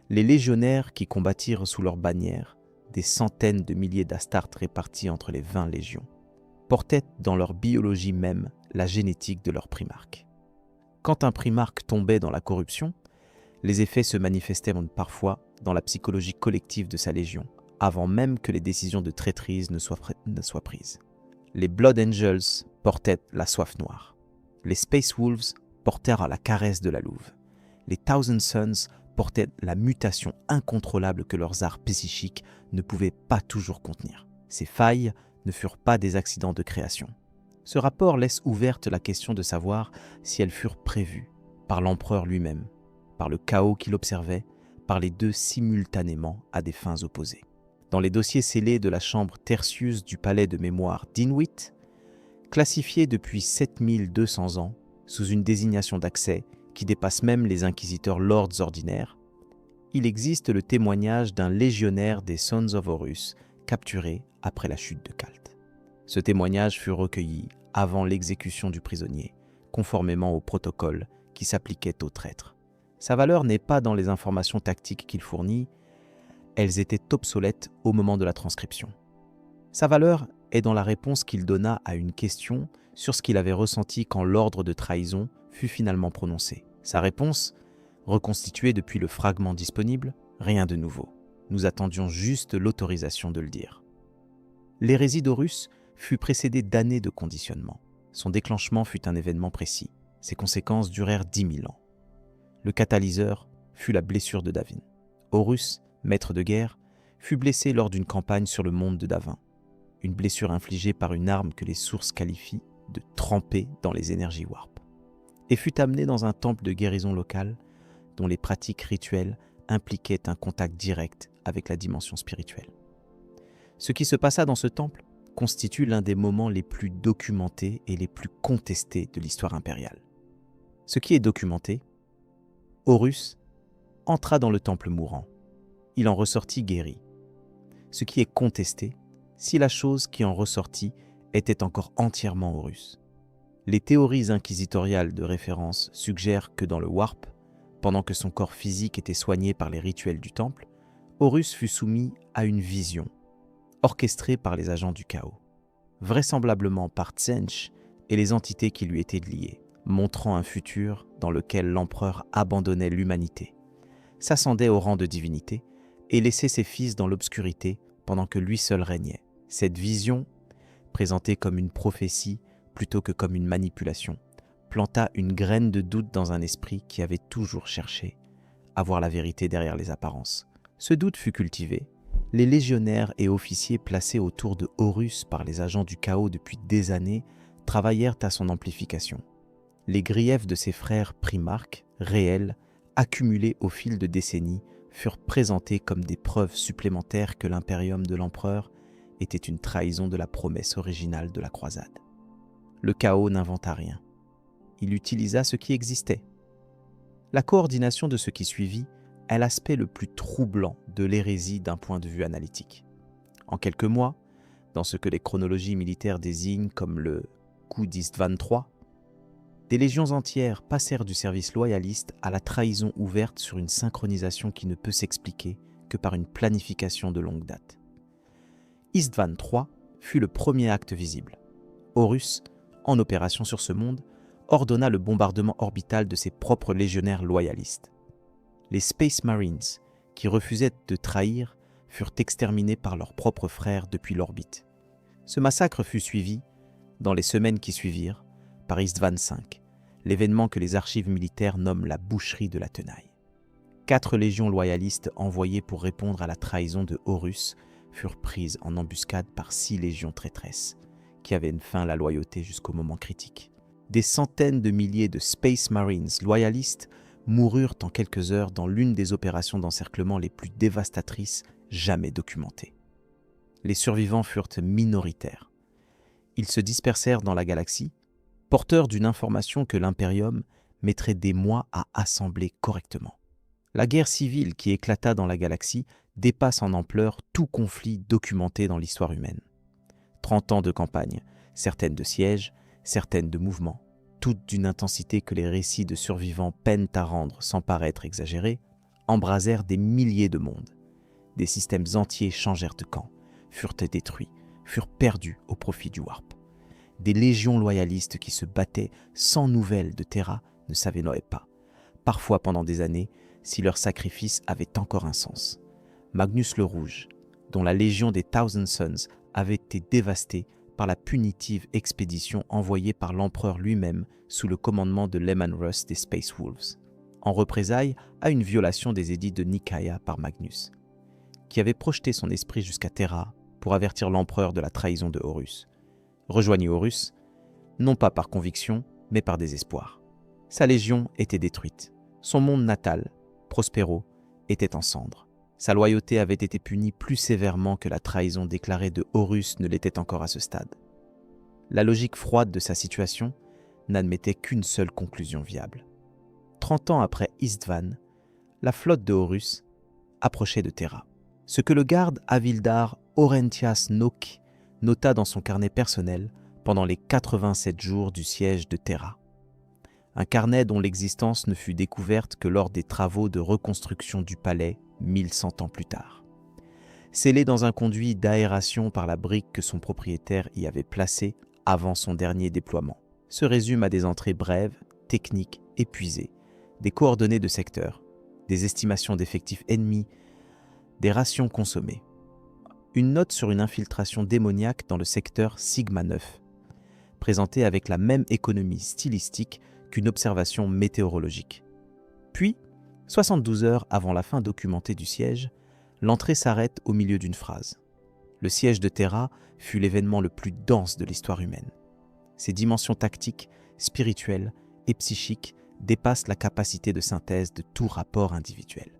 Les légionnaires qui combattirent sous leur bannière, des centaines de milliers d'Astartes répartis entre les 20 légions, portaient dans leur biologie même la génétique de leur primarque. Quand un primarque tombait dans la corruption, les effets se manifestaient parfois dans la psychologie collective de sa légion, avant même que les décisions de traîtrise ne soient prises. Les Blood Angels portaient la soif noire. Les Space Wolves portèrent la caresse de la louve. Les Thousand Sons portaient la mutation incontrôlable que leurs arts psychiques ne pouvaient pas toujours contenir. Ces failles ne furent pas des accidents de création. Ce rapport laisse ouverte la question de savoir si elles furent prévues par l'empereur lui-même, par le chaos qu'il observait, par les deux simultanément à des fins opposées. Dans les dossiers scellés de la chambre Tertius du palais de mémoire d'Inuit, classifiés depuis 7200 ans sous une désignation d'accès qui dépasse même les inquisiteurs lords ordinaires, il existe le témoignage d'un légionnaire des Sons of Horus capturé après la chute de Khalt. Ce témoignage fut recueilli avant l'exécution du prisonnier, conformément au protocole qui s'appliquait aux traîtres. Sa valeur n'est pas dans les informations tactiques qu'il fournit, elles étaient obsolètes au moment de la transcription. Sa valeur est dans la réponse qu'il donna à une question sur ce qu'il avait ressenti quand l'ordre de trahison fut finalement prononcé. Sa réponse, reconstituée depuis le fragment disponible, rien de nouveau. Nous attendions juste l'autorisation de le dire. L'hérésie d'Horus fut précédée d'années de conditionnement. Son déclenchement fut un événement précis. Ses conséquences durèrent 10 000 ans. Le catalyseur fut la blessure de Davin. Horus, maître de guerre, fut blessé lors d'une campagne sur le monde de Davin. Une blessure infligée par une arme que les sources qualifient de trempée dans les énergies warp. Et fut amené dans un temple de guérison locale dont les pratiques rituelles impliquaient un contact direct avec la dimension spirituelle. Ce qui se passa dans ce temple constitue l'un des moments les plus documentés et les plus contestés de l'histoire impériale. Ce qui est documenté, Horus entra dans le temple mourant. Il en ressortit guéri. Ce qui est contesté, si la chose qui en ressortit était encore entièrement Horus. Les théories inquisitoriales de référence suggèrent que dans le Warp, pendant que son corps physique était soigné par les rituels du temple, Horus fut soumis à une vision, orchestrée par les agents du chaos, vraisemblablement par Tzench et les entités qui lui étaient liées, montrant un futur dans lequel l'empereur abandonnait l'humanité, s'ascendait au rang de divinité et laissait ses fils dans l'obscurité pendant que lui seul régnait. Cette vision, présentée comme une prophétie plutôt que comme une manipulation, planta une graine de doute dans un esprit qui avait toujours cherché à voir la vérité derrière les apparences. Ce doute fut cultivé. Les légionnaires et officiers placés autour de Horus par les agents du chaos depuis des années travaillèrent à son amplification. Les griefs de ses frères primarques, réels, accumulés au fil de décennies, furent présentés comme des preuves supplémentaires que l'impérium de l'empereur était une trahison de la promesse originale de la croisade. Le chaos n'inventa rien. Il utilisa ce qui existait. La coordination de ce qui suivit est l'aspect le plus troublant de l'hérésie d'un point de vue analytique. En quelques mois, dans ce que les chronologies militaires désignent comme le coup d'Istvan III, des légions entières passèrent du service loyaliste à la trahison ouverte sur une synchronisation qui ne peut s'expliquer que par une planification de longue date. Istvan III fut le premier acte visible. Horus, en opération sur ce monde, ordonna le bombardement orbital de ses propres légionnaires loyalistes. Les Space Marines, qui refusaient de trahir, furent exterminés par leurs propres frères depuis l'orbite. Ce massacre fut suivi, dans les semaines qui suivirent, par Istvan V, l'événement que les archives militaires nomment la boucherie de la tenaille. 4 légions loyalistes envoyées pour répondre à la trahison de Horus furent prises en embuscade par 6 légions traîtresses, qui avaient feint la loyauté jusqu'au moment critique. Des centaines de milliers de Space Marines loyalistes moururent en quelques heures dans l'une des opérations d'encerclement les plus dévastatrices jamais documentées. Les survivants furent minoritaires. Ils se dispersèrent dans la galaxie, porteurs d'une information que l'Imperium mettrait des mois à assembler correctement. La guerre civile qui éclata dans la galaxie dépasse en ampleur tout conflit documenté dans l'histoire humaine. 30 ans de campagne, certaines de sièges, certaines de mouvements, toutes d'une intensité que les récits de survivants peinent à rendre sans paraître exagérés, embrasèrent des milliers de mondes. Des systèmes entiers changèrent de camp, furent détruits, furent perdus au profit du Warp. Des légions loyalistes qui se battaient sans nouvelles de Terra ne savaient pas, parfois pendant des années, si leur sacrifice avait encore un sens. Magnus le Rouge, dont la légion des Thousand Suns avait été dévastée par la punitive expédition envoyée par l'empereur lui-même sous le commandement de Leman Russ des Space Wolves, en représailles à une violation des édits de Nicaea par Magnus, qui avait projeté son esprit jusqu'à Terra pour avertir l'empereur de la trahison de Horus. Rejoignit Horus, non pas par conviction, mais par désespoir. Sa légion était détruite. Son monde natal, Prospero, était en cendres. Sa loyauté avait été punie plus sévèrement que la trahison déclarée de Horus ne l'était encore à ce stade. La logique froide de sa situation n'admettait qu'une seule conclusion viable. 30 ans après Istvan, la flotte de Horus approchait de Terra. Ce que le garde Avildar Orentias Nock nota dans son carnet personnel pendant les 87 jours du siège de Terra. Un carnet dont l'existence ne fut découverte que lors des travaux de reconstruction du palais 1100 ans plus tard. Scellé dans un conduit d'aération par la brique que son propriétaire y avait placée avant son dernier déploiement, se résume à des entrées brèves, techniques, épuisées, des coordonnées de secteurs, des estimations d'effectifs ennemis, des rations consommées. Une note sur une infiltration démoniaque dans le secteur Sigma 9, présentée avec la même économie stylistique qu'une observation météorologique. Puis, 72 heures avant la fin documentée du siège, l'entrée s'arrête au milieu d'une phrase. Le siège de Terra fut l'événement le plus dense de l'histoire humaine. Ses dimensions tactiques, spirituelles et psychiques dépassent la capacité de synthèse de tout rapport individuel.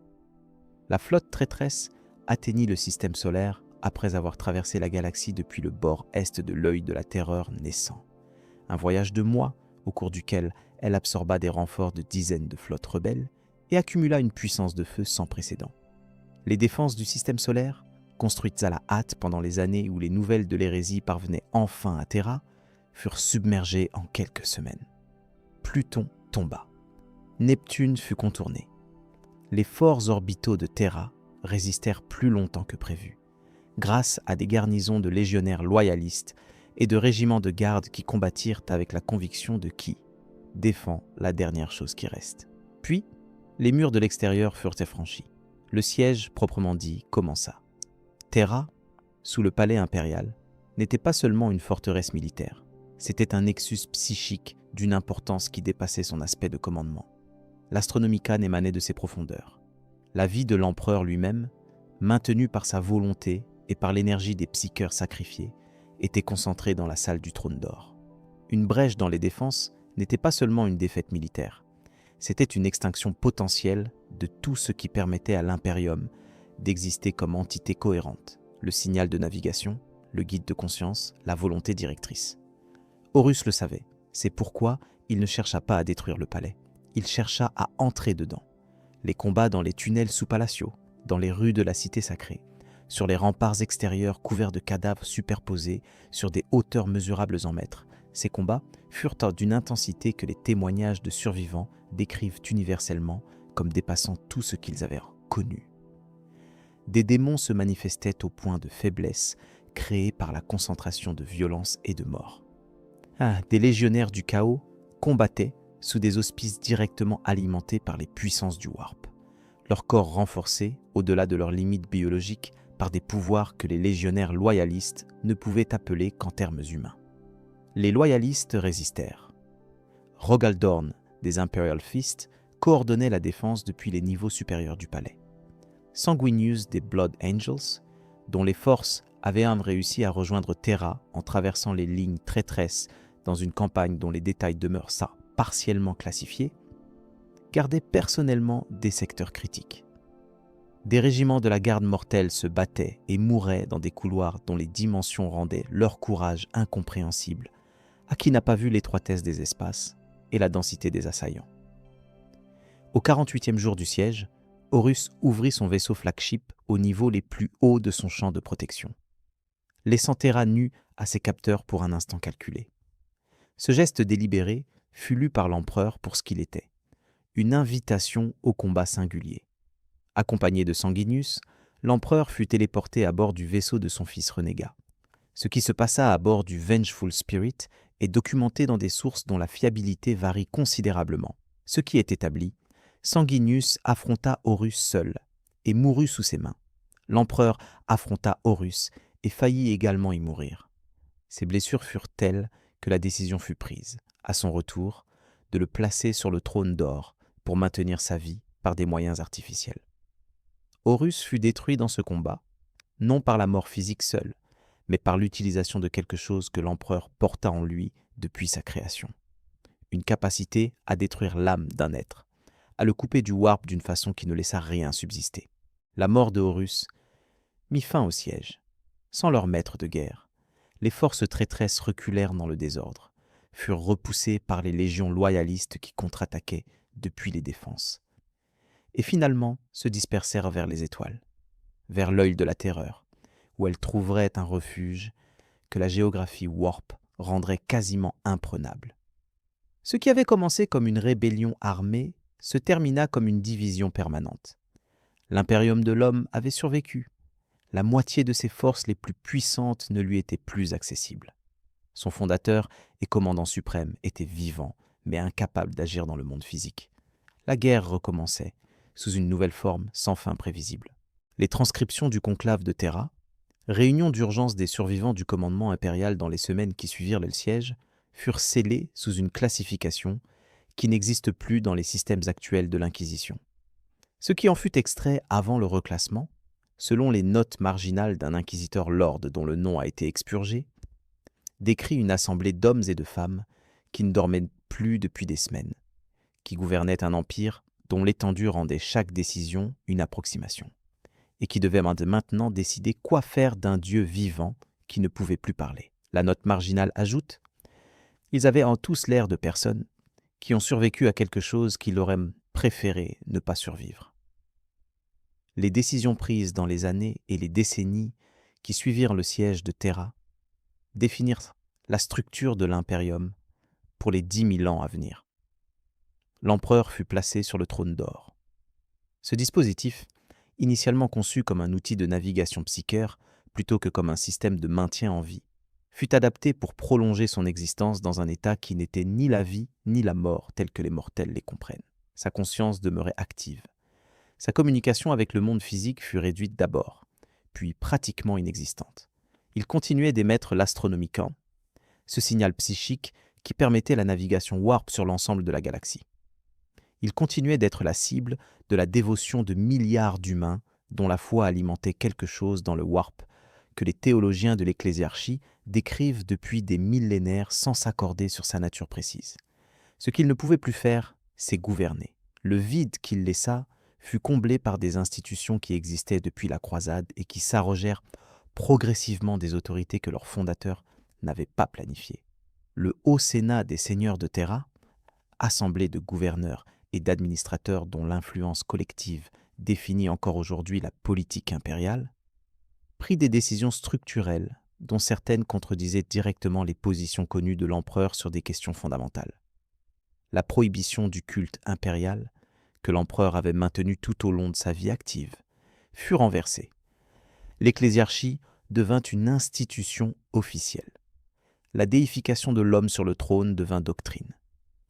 La flotte traîtresse atteignit le système solaire après avoir traversé la galaxie depuis le bord est de l'œil de la terreur naissant. Un voyage de mois au cours duquel elle absorba des renforts de dizaines de flottes rebelles et accumula une puissance de feu sans précédent. Les défenses du système solaire, construites à la hâte pendant les années où les nouvelles de l'hérésie parvenaient enfin à Terra, furent submergées en quelques semaines. Pluton tomba. Neptune fut contourné. Les forts orbitaux de Terra résistèrent plus longtemps que prévu. grâce à des garnisons de légionnaires loyalistes et de régiments de garde qui combattirent avec la conviction de qui défend la dernière chose qui reste. Puis, les murs de l'extérieur furent affranchis. Le siège, proprement dit, commença. Terra, sous le palais impérial, n'était pas seulement une forteresse militaire, c'était un nexus psychique d'une importance qui dépassait son aspect de commandement. L'Astronomica émanait de ses profondeurs. La vie de l'empereur lui-même, maintenue par sa volonté et par l'énergie des psycheurs sacrifiés, était concentrée dans la salle du trône d'or. Une brèche dans les défenses n'était pas seulement une défaite militaire, c'était une extinction potentielle de tout ce qui permettait à l'Imperium d'exister comme entité cohérente, le signal de navigation, le guide de conscience, la volonté directrice. Horus le savait, c'est pourquoi il ne chercha pas à détruire le palais, il chercha à entrer dedans. Les combats dans les tunnels sous Palacio, dans les rues de la cité sacrée, sur les remparts extérieurs couverts de cadavres superposés sur des hauteurs mesurables en mètres, ces combats furent d'une intensité que les témoignages de survivants décrivent universellement comme dépassant tout ce qu'ils avaient connu. Des démons se manifestaient au point de faiblesse créée par la concentration de violence et de mort. Des légionnaires du chaos combattaient sous des auspices directement alimentés par les puissances du Warp, leur corps renforcés au-delà de leurs limites biologiques par des pouvoirs que les légionnaires loyalistes ne pouvaient appeler qu'en termes humains. Les loyalistes résistèrent. Rogaldorn des Imperial Fist coordonnait la défense depuis les niveaux supérieurs du palais. Sanguinius des Blood Angels, dont les forces avaient réussi à rejoindre Terra en traversant les lignes traîtresses dans une campagne dont les détails demeurent partiellement classifiés, gardaient personnellement des secteurs critiques. Des régiments de la garde mortelle se battaient et mouraient dans des couloirs dont les dimensions rendaient leur courage incompréhensible à qui n'a pas vu l'étroitesse des espaces et la densité des assaillants. Au 48e jour du siège, Horus ouvrit son vaisseau flagship au niveau les plus hauts de son champ de protection, laissant Terra nue à ses capteurs pour un instant calculé. Ce geste délibéré fut lu par l'empereur pour ce qu'il était, une invitation au combat singulier. Accompagné de Sanguinius, l'empereur fut téléporté à bord du vaisseau de son fils renégat. Ce qui se passa à bord du Vengeful Spirit est documenté dans des sources dont la fiabilité varie considérablement. Ce qui est établi, Sanguinius affronta Horus seul et mourut sous ses mains. L'empereur affronta Horus et faillit également y mourir. Ses blessures furent telles que la décision fut prise, à son retour, de le placer sur le trône d'or pour maintenir sa vie par des moyens artificiels. Horus fut détruit dans ce combat, non par la mort physique seule, mais par l'utilisation de quelque chose que l'empereur porta en lui depuis sa création. Une capacité à détruire l'âme d'un être, à le couper du warp d'une façon qui ne laissa rien subsister. La mort de Horus mit fin au siège. Sans leur maître de guerre, les forces traîtresses reculèrent dans le désordre, furent repoussées par les légions loyalistes qui contre-attaquaient depuis les défenses, et finalement se dispersèrent vers les étoiles, vers l'œil de la terreur, où elles trouveraient un refuge que la géographie Warp rendrait quasiment imprenable. Ce qui avait commencé comme une rébellion armée se termina comme une division permanente. L'impérium de l'homme avait survécu. La moitié de ses forces les plus puissantes ne lui étaient plus accessibles. Son fondateur et commandant suprême était vivant, mais incapable d'agir dans le monde physique. La guerre recommençait, sous une nouvelle forme sans fin prévisible. Les transcriptions du conclave de Terra, réunion d'urgence des survivants du commandement impérial dans les semaines qui suivirent le siège, furent scellées sous une classification qui n'existe plus dans les systèmes actuels de l'Inquisition. Ce qui en fut extrait avant le reclassement, selon les notes marginales d'un inquisiteur lord dont le nom a été expurgé, décrit une assemblée d'hommes et de femmes qui ne dormaient plus depuis des semaines, qui gouvernaient un empire dont l'étendue rendait chaque décision une approximation, et qui devait maintenant décider quoi faire d'un dieu vivant qui ne pouvait plus parler. La note marginale ajoute « Ils avaient en tous l'air de personnes qui ont survécu à quelque chose qu'il aurait préféré ne pas survivre. » Les décisions prises dans les années et les décennies qui suivirent le siège de Terra définirent la structure de l'impérium pour les 10 000 ans à venir. L'empereur fut placé sur le trône d'or. Ce dispositif, initialement conçu comme un outil de navigation psychique plutôt que comme un système de maintien en vie, fut adapté pour prolonger son existence dans un état qui n'était ni la vie ni la mort telle que les mortels les comprennent. Sa conscience demeurait active. Sa communication avec le monde physique fut réduite d'abord, puis pratiquement inexistante. Il continuait d'émettre l'Astronomicon, ce signal psychique qui permettait la navigation warp sur l'ensemble de la galaxie. Il continuait d'être la cible de la dévotion de milliards d'humains dont la foi alimentait quelque chose dans le warp que les théologiens de l'ecclésiarchie décrivent depuis des millénaires sans s'accorder sur sa nature précise. Ce qu'il ne pouvait plus faire, c'est gouverner. Le vide qu'il laissa fut comblé par des institutions qui existaient depuis la croisade et qui s'arrogèrent progressivement des autorités que leurs fondateurs n'avaient pas planifiées. Le Haut Sénat des Seigneurs de Terra, assemblée de gouverneurs et d'administrateurs dont l'influence collective définit encore aujourd'hui la politique impériale, prit des décisions structurelles dont certaines contredisaient directement les positions connues de l'empereur sur des questions fondamentales. La prohibition du culte impérial, que l'empereur avait maintenu tout au long de sa vie active, fut renversée. L'ecclésiarchie devint une institution officielle. La déification de l'homme sur le trône devint doctrine.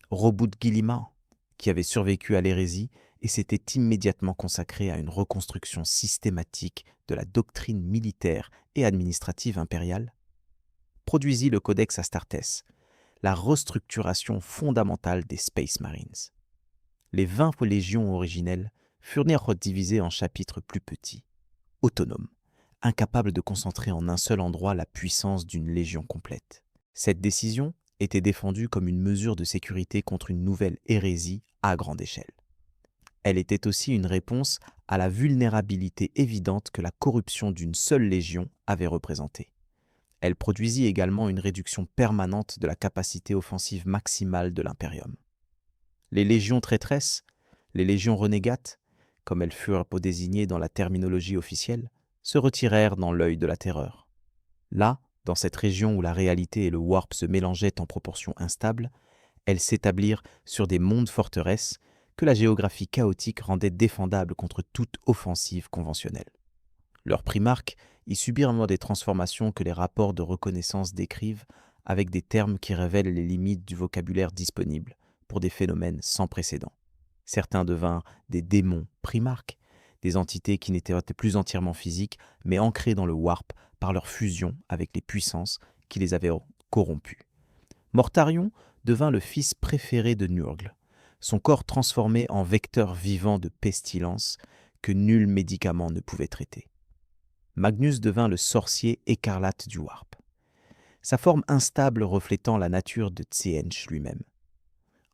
Robut Guilliman, qui avait survécu à l'hérésie et s'était immédiatement consacré à une reconstruction systématique de la doctrine militaire et administrative impériale, produisit le Codex Astartes, la restructuration fondamentale des Space Marines. Les 20 légions originelles furent divisées en chapitres plus petits, autonomes, incapables de concentrer en un seul endroit la puissance d'une légion complète. Cette décision était défendue comme une mesure de sécurité contre une nouvelle hérésie à grande échelle. Elle était aussi une réponse à la vulnérabilité évidente que la corruption d'une seule légion avait représentée. Elle produisit également une réduction permanente de la capacité offensive maximale de l'Imperium. Les légions traîtresses, les légions renégates, comme elles furent désignées dans la terminologie officielle, se retirèrent dans l'œil de la terreur. Là, dans cette région où la réalité et le warp se mélangeaient en proportions instables, elles s'établirent sur des mondes forteresses que la géographie chaotique rendait défendables contre toute offensive conventionnelle. Leurs primarques y subirent des transformations que les rapports de reconnaissance décrivent avec des termes qui révèlent les limites du vocabulaire disponible pour des phénomènes sans précédent. Certains devinrent des démons primarques, des entités qui n'étaient plus entièrement physiques, mais ancrées dans le warp par leur fusion avec les puissances qui les avaient corrompus. Mortarion devint le fils préféré de Nurgle, son corps transformé en vecteur vivant de pestilence que nul médicament ne pouvait traiter. Magnus devint le sorcier écarlate du warp, sa forme instable reflétant la nature de Tseentch lui-même.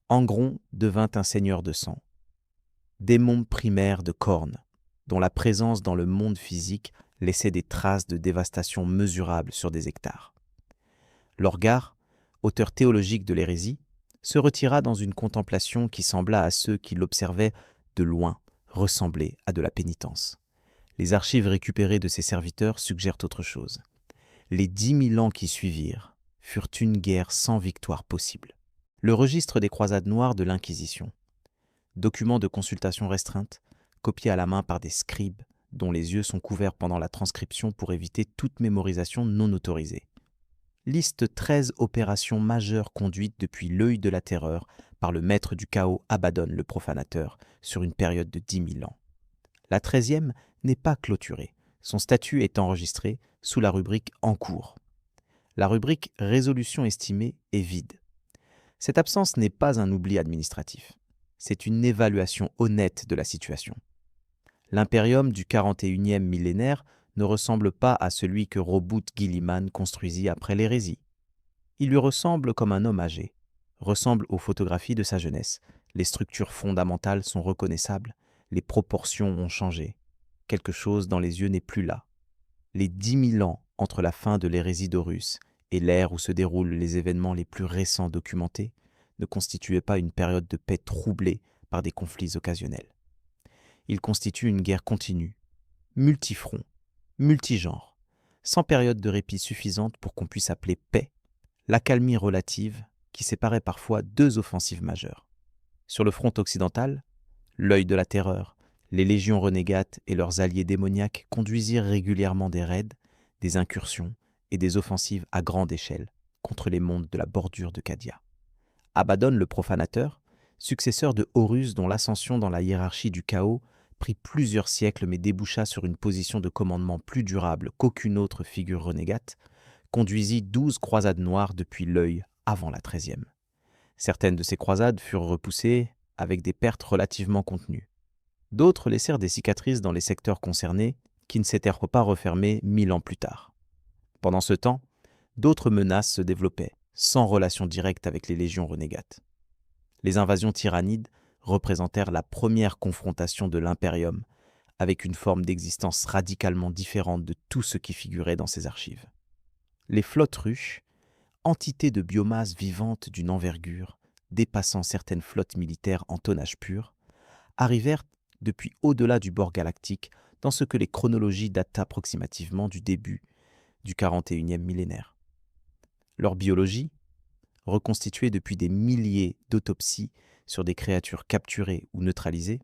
Angron devint un seigneur de sang, démon primaire de Khorne, dont la présence dans le monde physique laissait des traces de dévastation mesurables sur des hectares. Lorgar, auteur théologique de l'hérésie, se retira dans une contemplation qui sembla à ceux qui l'observaient de loin ressembler à de la pénitence. Les archives récupérées de ses serviteurs suggèrent autre chose. Les 10 000 ans qui suivirent furent une guerre sans victoire possible. Le registre des croisades noires de l'Inquisition, document de consultation restreinte, copié à la main par des scribes dont les yeux sont couverts pendant la transcription pour éviter toute mémorisation non autorisée. Liste 13 opérations majeures conduites depuis l'œil de la terreur par le maître du chaos Abaddon le profanateur sur une période de 10 000 ans. La 13e n'est pas clôturée, son statut est enregistré sous la rubrique « En cours ». La rubrique « Résolution estimée » est vide. Cette absence n'est pas un oubli administratif, c'est une évaluation honnête de la situation. L'impérium du 41e millénaire ne ressemble pas à celui que Robut Guilliman construisit après l'hérésie. Il lui ressemble comme un homme âgé, ressemble aux photographies de sa jeunesse. Les structures fondamentales sont reconnaissables, les proportions ont changé. Quelque chose dans les yeux n'est plus là. Les 10 000 ans entre la fin de l'hérésie d'Horus et l'ère où se déroulent les événements les plus récents documentés ne constituaient pas une période de paix troublée par des conflits occasionnels. Ils constituent une guerre continue, multifront, multigenre, sans période de répit suffisante pour qu'on puisse appeler paix, l'accalmie relative qui séparait parfois deux offensives majeures. Sur le front occidental, l'œil de la terreur, les légions renégates et leurs alliés démoniaques conduisirent régulièrement des raids, des incursions et des offensives à grande échelle contre les mondes de la bordure de Cadia. Abaddon le profanateur, successeur de Horus dont l'ascension dans la hiérarchie du chaos prit plusieurs siècles mais déboucha sur une position de commandement plus durable qu'aucune autre figure renégate, conduisit 12 croisades noires depuis l'œil avant la 13e. Certaines de ces croisades furent repoussées avec des pertes relativement contenues. D'autres laissèrent des cicatrices dans les secteurs concernés qui ne s'étaient pas refermés 1000 ans plus tard. Pendant ce temps, d'autres menaces se développaient, sans relation directe avec les légions renégates. Les invasions tyrannides représentèrent la première confrontation de l'Imperium avec une forme d'existence radicalement différente de tout ce qui figurait dans ses archives. Les flottes ruches, entités de biomasse vivante d'une envergure dépassant certaines flottes militaires en tonnage pur, arrivèrent depuis au-delà du bord galactique dans ce que les chronologies datent approximativement du début du 41e millénaire. Leur biologie, reconstituée depuis des milliers d'autopsies sur des créatures capturées ou neutralisées,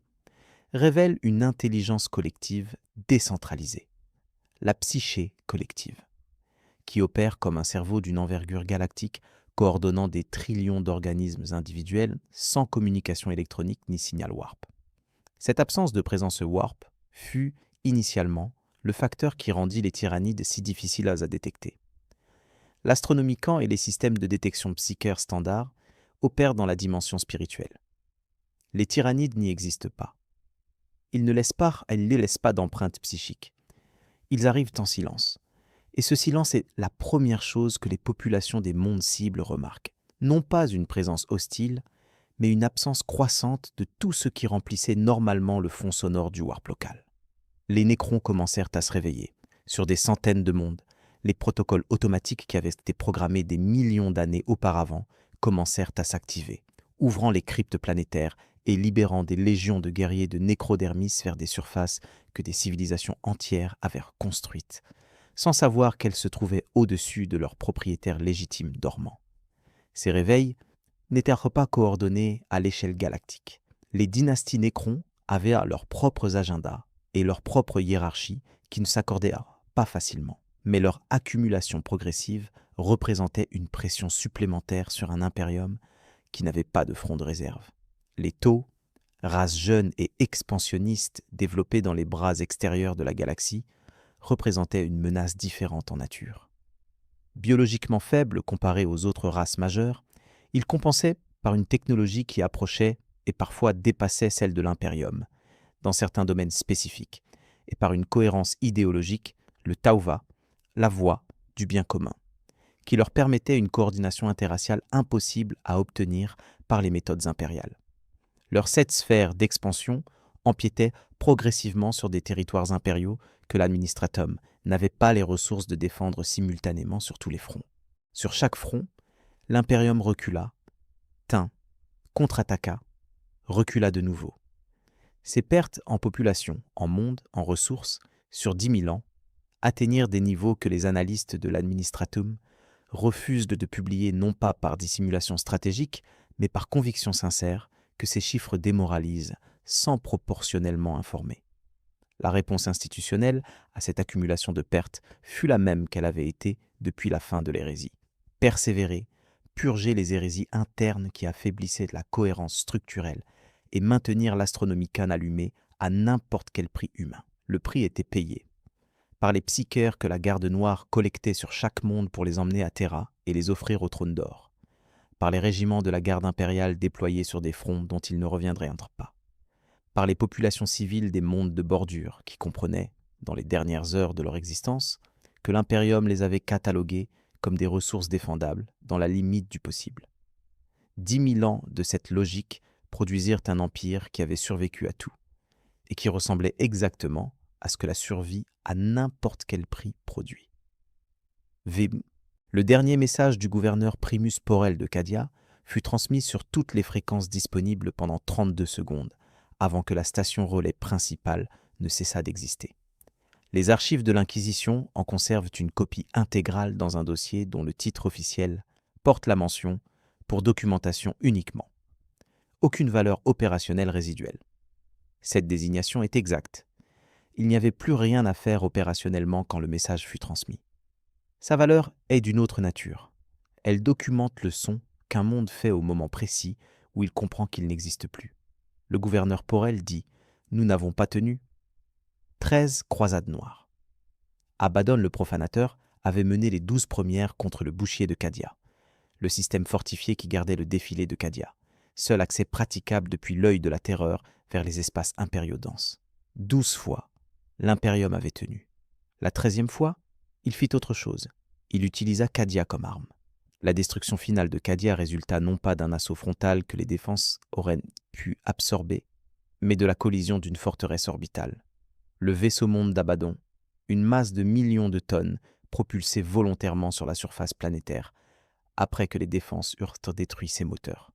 révèle une intelligence collective décentralisée, la psyché collective, qui opère comme un cerveau d'une envergure galactique coordonnant des trillions d'organismes individuels sans communication électronique ni signal warp. Cette absence de présence warp fut, initialement, le facteur qui rendit les tyrannides si difficiles à détecter. L'astronomican et les systèmes de détection psychique standards opèrent dans la dimension spirituelle. Les tyrannides n'y existent pas. Ils ne laissent pas d'empreinte psychique. Ils arrivent en silence. Et ce silence est la première chose que les populations des mondes cibles remarquent. Non pas une présence hostile, mais une absence croissante de tout ce qui remplissait normalement le fond sonore du warp local. Les nécrons commencèrent à se réveiller. Sur des centaines de mondes, les protocoles automatiques qui avaient été programmés des millions d'années auparavant commencèrent à s'activer, ouvrant les cryptes planétaires et libérant des légions de guerriers de nécrodermis vers des surfaces que des civilisations entières avaient construites, sans savoir qu'elles se trouvaient au-dessus de leurs propriétaires légitimes dormants. Ces réveils n'étaient pas coordonnés à l'échelle galactique. Les dynasties nécrons avaient leurs propres agendas et leur propre hiérarchie qui ne s'accordaient pas facilement. Mais leur accumulation progressive représentait une pression supplémentaire sur un impérium qui n'avait pas de front de réserve. Les Tau, race jeune et expansionniste développée dans les bras extérieurs de la galaxie, représentaient une menace différente en nature. Biologiquement faibles comparés aux autres races majeures, ils compensaient par une technologie qui approchait et parfois dépassait celle de l'impérium, dans certains domaines spécifiques, et par une cohérence idéologique, le Tauva, la voie du bien commun, qui leur permettait une coordination interraciale impossible à obtenir par les méthodes impériales. Leurs 7 sphères d'expansion empiétaient progressivement sur des territoires impériaux que l'administratum n'avait pas les ressources de défendre simultanément sur tous les fronts. Sur chaque front, l'impérium recula, tint, contre-attaqua, recula de nouveau. Ces pertes en population, en monde, en ressources, sur 10 000 ans, atteignirent des niveaux que les analystes de l'administratum refusent de publier non pas par dissimulation stratégique, mais par conviction sincère que ces chiffres démoralisent sans proportionnellement informer. La réponse institutionnelle à cette accumulation de pertes fut la même qu'elle avait été depuis la fin de l'hérésie. Persévérer, purger les hérésies internes qui affaiblissaient la cohérence structurelle et maintenir l'astronomicane allumée à n'importe quel prix humain. Le prix était payé par les psychères que la garde noire collectait sur chaque monde pour les emmener à Terra et les offrir au trône d'or, par les régiments de la garde impériale déployés sur des fronts dont ils ne reviendraient pas, par les populations civiles des mondes de bordure qui comprenaient, dans les dernières heures de leur existence, que l'impérium les avait catalogués comme des ressources défendables dans la limite du possible. 10 000 ans de cette logique produisirent un empire qui avait survécu à tout et qui ressemblait exactement à ce que la survie à n'importe quel prix produit. Le dernier message du gouverneur Primus Porel de Cadia fut transmis sur toutes les fréquences disponibles pendant 32 secondes, avant que la station relais principale ne cessât d'exister. Les archives de l'Inquisition en conservent une copie intégrale dans un dossier dont le titre officiel porte la mention « pour documentation uniquement ». Aucune valeur opérationnelle résiduelle. Cette désignation est exacte. Il n'y avait plus rien à faire opérationnellement quand le message fut transmis. Sa valeur est d'une autre nature. Elle documente le son qu'un monde fait au moment précis où il comprend qu'il n'existe plus. Le gouverneur Porel dit « Nous n'avons pas tenu 13 croisades noires ». Abaddon le profanateur avait mené les 12 premières contre le bouchier de Cadia, le système fortifié qui gardait le défilé de Cadia, seul accès praticable depuis l'œil de la terreur vers les espaces impériaux denses. 12 fois, l'impérium avait tenu. La 13e fois, il fit autre chose. Il utilisa Cadia comme arme. La destruction finale de Cadia résulta non pas d'un assaut frontal que les défenses auraient pu absorber, mais de la collision d'une forteresse orbitale. Le vaisseau-monde d'Abaddon, une masse de millions de tonnes propulsée volontairement sur la surface planétaire, après que les défenses eurent détruit ses moteurs,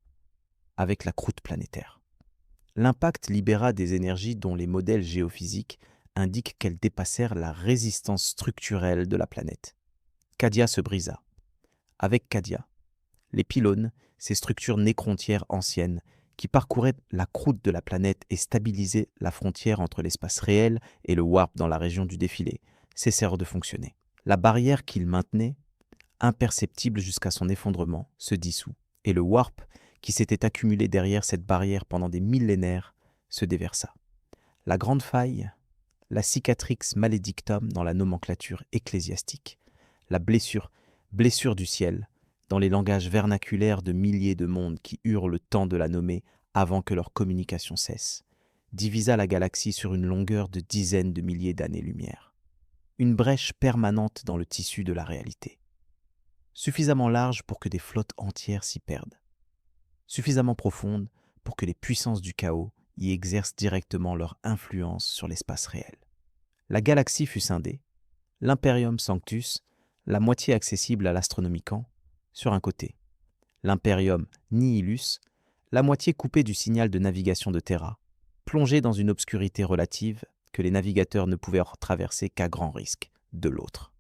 avec la croûte planétaire. L'impact libéra des énergies dont les modèles géophysiques indiquent qu'elles dépassèrent la résistance structurelle de la planète. Cadia se brisa. Avec Cadia, les pylônes, ces structures nécrontières anciennes qui parcouraient la croûte de la planète et stabilisaient la frontière entre l'espace réel et le warp dans la région du défilé, cessèrent de fonctionner. La barrière qu'ils maintenaient, imperceptible jusqu'à son effondrement, se dissout, et le warp, qui s'était accumulé derrière cette barrière pendant des millénaires, se déversa. La grande faille, la cicatrix maledictum dans la nomenclature ecclésiastique, la blessure du ciel, dans les langages vernaculaires de milliers de mondes qui eurent le temps de la nommer avant que leur communication cesse, divisa la galaxie sur une longueur de dizaines de milliers d'années-lumière. Une brèche permanente dans le tissu de la réalité. Suffisamment large pour que des flottes entières s'y perdent. Suffisamment profonde pour que les puissances du chaos y exercent directement leur influence sur l'espace réel. La galaxie fut scindée, l'Imperium Sanctus, la moitié accessible à l'Astronomicon, sur un côté, l'Imperium Nihilus, la moitié coupée du signal de navigation de Terra, plongée dans une obscurité relative que les navigateurs ne pouvaient traverser qu'à grand risque, de l'autre.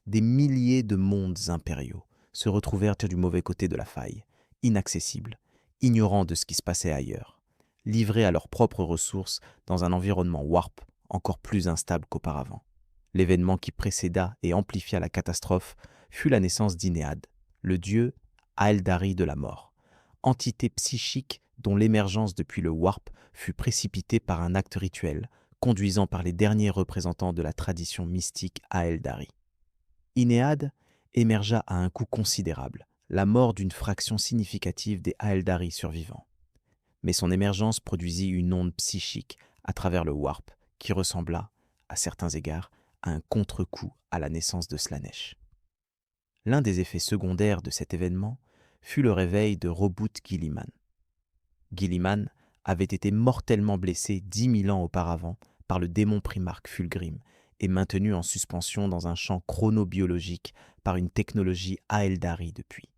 Des milliers de mondes impériaux se retrouvèrent du mauvais côté de la faille, inaccessibles, ignorants de ce qui se passait ailleurs, livrés à leurs propres ressources dans un environnement warp encore plus instable qu'auparavant. L'événement qui précéda et amplifia la catastrophe fut la naissance d'Inéad, le dieu Aeldari de la mort, entité psychique dont l'émergence depuis le warp fut précipitée par un acte rituel, conduisant par les derniers représentants de la tradition mystique Aeldari. Inéad émergea à un coût considérable, la mort d'une fraction significative des Aeldari survivants. Mais son émergence produisit une onde psychique à travers le warp qui ressembla, à certains égards, à un contre-coup à la naissance de Slaanesh. L'un des effets secondaires de cet événement fut le réveil de Roboute Guilliman. Guilliman avait été mortellement blessé 10 000 ans auparavant par le démon primarque Fulgrim et maintenu en suspension dans un champ chronobiologique par une technologie Aeldari depuis.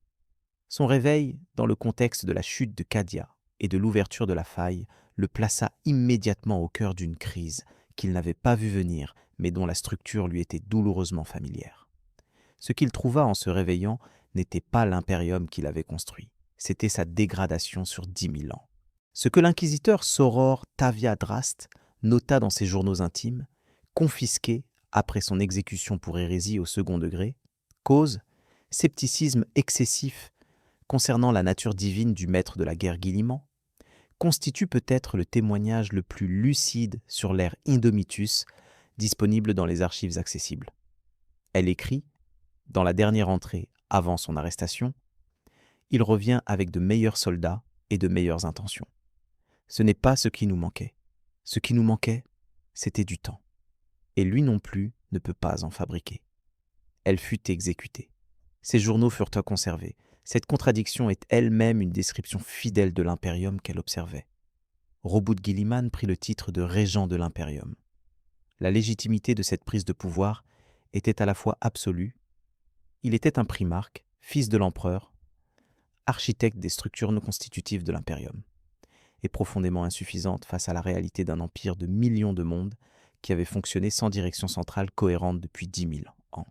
Son réveil, dans le contexte de la chute de Cadia et de l'ouverture de la faille, le plaça immédiatement au cœur d'une crise qu'il n'avait pas vue venir, mais dont la structure lui était douloureusement familière. Ce qu'il trouva en se réveillant n'était pas l'impérium qu'il avait construit, c'était sa dégradation sur 10 000 ans. Ce que l'inquisiteur Soror Tavia Drast nota dans ses journaux intimes, confisqués après son exécution pour hérésie au second degré, cause scepticisme excessif concernant la nature divine du maître de la guerre Guilliman, constitue peut-être le témoignage le plus lucide sur l'ère Indomitus disponible dans les archives accessibles. Elle écrit, dans la dernière entrée avant son arrestation, « Il revient avec de meilleurs soldats et de meilleures intentions. Ce n'est pas ce qui nous manquait. Ce qui nous manquait, c'était du temps. Et lui non plus ne peut pas en fabriquer. » Elle fut exécutée. Ses journaux furent conservés. Cette contradiction est elle-même une description fidèle de l'impérium qu'elle observait. Roboute Guilliman prit le titre de régent de l'impérium. La légitimité de cette prise de pouvoir était à la fois absolue. Il était un primarque, fils de l'empereur, architecte des structures non constitutives de l'impérium, et profondément insuffisante face à la réalité d'un empire de millions de mondes qui avait fonctionné sans direction centrale cohérente depuis 10 000 ans.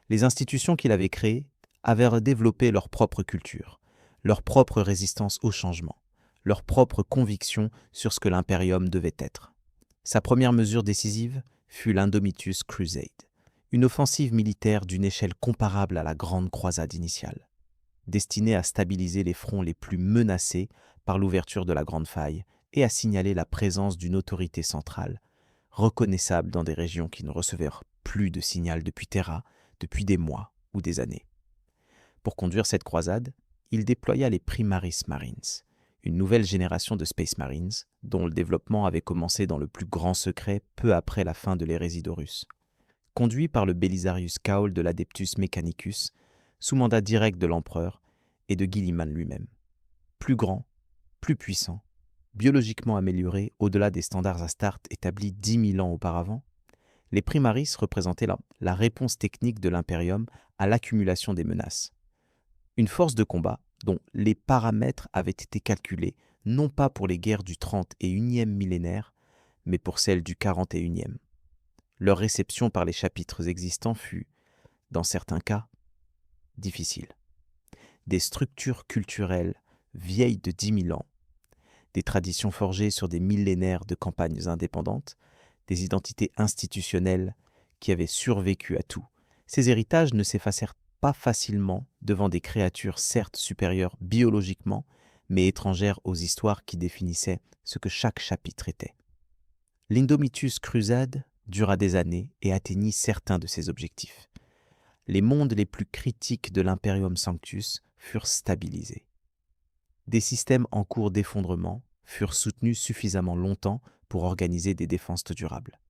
Les institutions qu'il avait créées avaient développé leur propre culture, leur propre résistance au changement, leur propre conviction sur ce que l'impérium devait être. Sa première mesure décisive fut l'Indomitus Crusade, Une offensive militaire d'une échelle comparable à la Grande Croisade initiale, destinée à stabiliser les fronts les plus menacés par l'ouverture de la Grande Faille et à signaler la présence d'une autorité centrale, reconnaissable dans des régions qui ne recevaient plus de signal depuis Terra depuis des mois ou des années. Pour conduire cette croisade, il déploya les Primaris Marines, une nouvelle génération de Space Marines dont le développement avait commencé dans le plus grand secret peu après la fin de l'hérésie d'Horus. Conduit par le Belisarius Caol de l'Adeptus Mechanicus, sous mandat direct de l'empereur et de Guilliman lui-même. Plus grand, plus puissant, biologiquement amélioré au-delà des standards Astartes établis 10 000 ans auparavant, les Primaris représentaient la réponse technique de l'Imperium à l'accumulation des menaces. Une force de combat dont les paramètres avaient été calculés non pas pour les guerres du 31e millénaire, mais pour celles du 41e. Leur réception par les chapitres existants fut, dans certains cas, difficile. Des structures culturelles vieilles de 10 000 ans, des traditions forgées sur des millénaires de campagnes indépendantes, des identités institutionnelles qui avaient survécu à tout. Ces héritages ne s'effacèrent pas facilement devant des créatures certes supérieures biologiquement, mais étrangères aux histoires qui définissaient ce que chaque chapitre était. L'Indomitus Crusade dura des années et atteignit certains de ses objectifs. Les mondes les plus critiques de l'Imperium Sanctus furent stabilisés. Des systèmes en cours d'effondrement furent soutenus suffisamment longtemps pour organiser des défenses durables.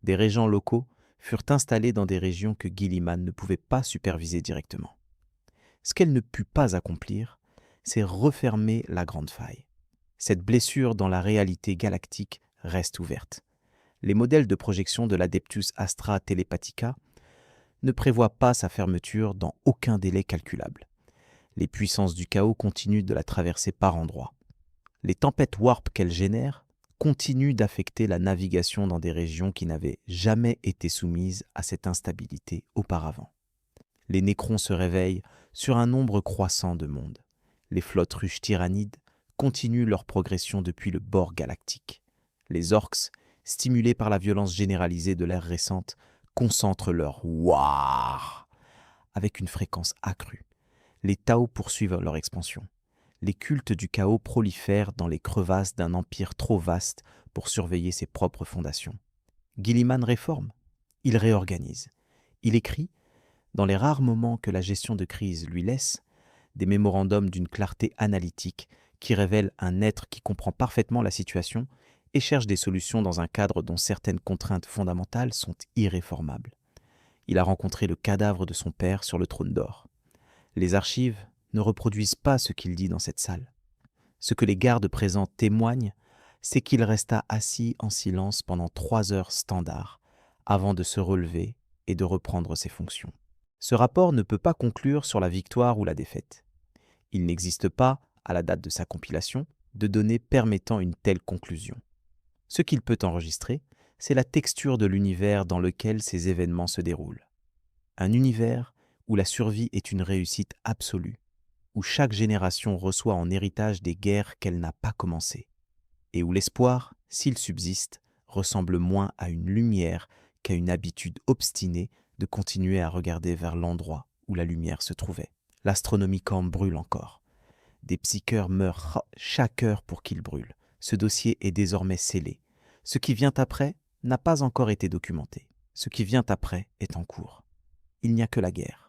Des régents locaux furent installés dans des régions que Guilliman ne pouvait pas superviser directement. Ce qu'elle ne put pas accomplir, c'est refermer la Grande Faille. Cette blessure dans la réalité galactique reste ouverte. Les modèles de projection de l'Adeptus Astra Telepathica ne prévoient pas sa fermeture dans aucun délai calculable. Les puissances du chaos continuent de la traverser par endroits. Les tempêtes warp qu'elle génère continuent d'affecter la navigation dans des régions qui n'avaient jamais été soumises à cette instabilité auparavant. Les nécrons se réveillent sur un nombre croissant de mondes. Les flottes ruches tyrannides continuent leur progression depuis le bord galactique. Les orques, stimulés par la violence généralisée de l'ère récente, concentrent leur « war » avec une fréquence accrue. Les Tau poursuivent leur expansion. Les cultes du chaos prolifèrent dans les crevasses d'un empire trop vaste pour surveiller ses propres fondations. Guilliman réforme, il réorganise. Il écrit, dans les rares moments que la gestion de crise lui laisse, des mémorandums d'une clarté analytique qui révèlent un être qui comprend parfaitement la situation et cherche des solutions dans un cadre dont certaines contraintes fondamentales sont irréformables. Il a rencontré le cadavre de son père sur le trône d'or. Les archives ne reproduisent pas ce qu'il dit dans cette salle. Ce que les gardes présents témoignent, c'est qu'il resta assis en silence pendant 3 heures standard, avant de se relever et de reprendre ses fonctions. Ce rapport ne peut pas conclure sur la victoire ou la défaite. Il n'existe pas, à la date de sa compilation, de données permettant une telle conclusion. Ce qu'il peut enregistrer, c'est la texture de l'univers dans lequel ces événements se déroulent. Un univers où la survie est une réussite absolue, où chaque génération reçoit en héritage des guerres qu'elle n'a pas commencées, et où l'espoir, s'il subsiste, ressemble moins à une lumière qu'à une habitude obstinée de continuer à regarder vers l'endroit où la lumière se trouvait. L'Astronomicon brûle encore. Des psycheurs meurent chaque heure pour qu'il brûle. Ce dossier est désormais scellé. Ce qui vient après n'a pas encore été documenté. Ce qui vient après est en cours. Il n'y a que la guerre.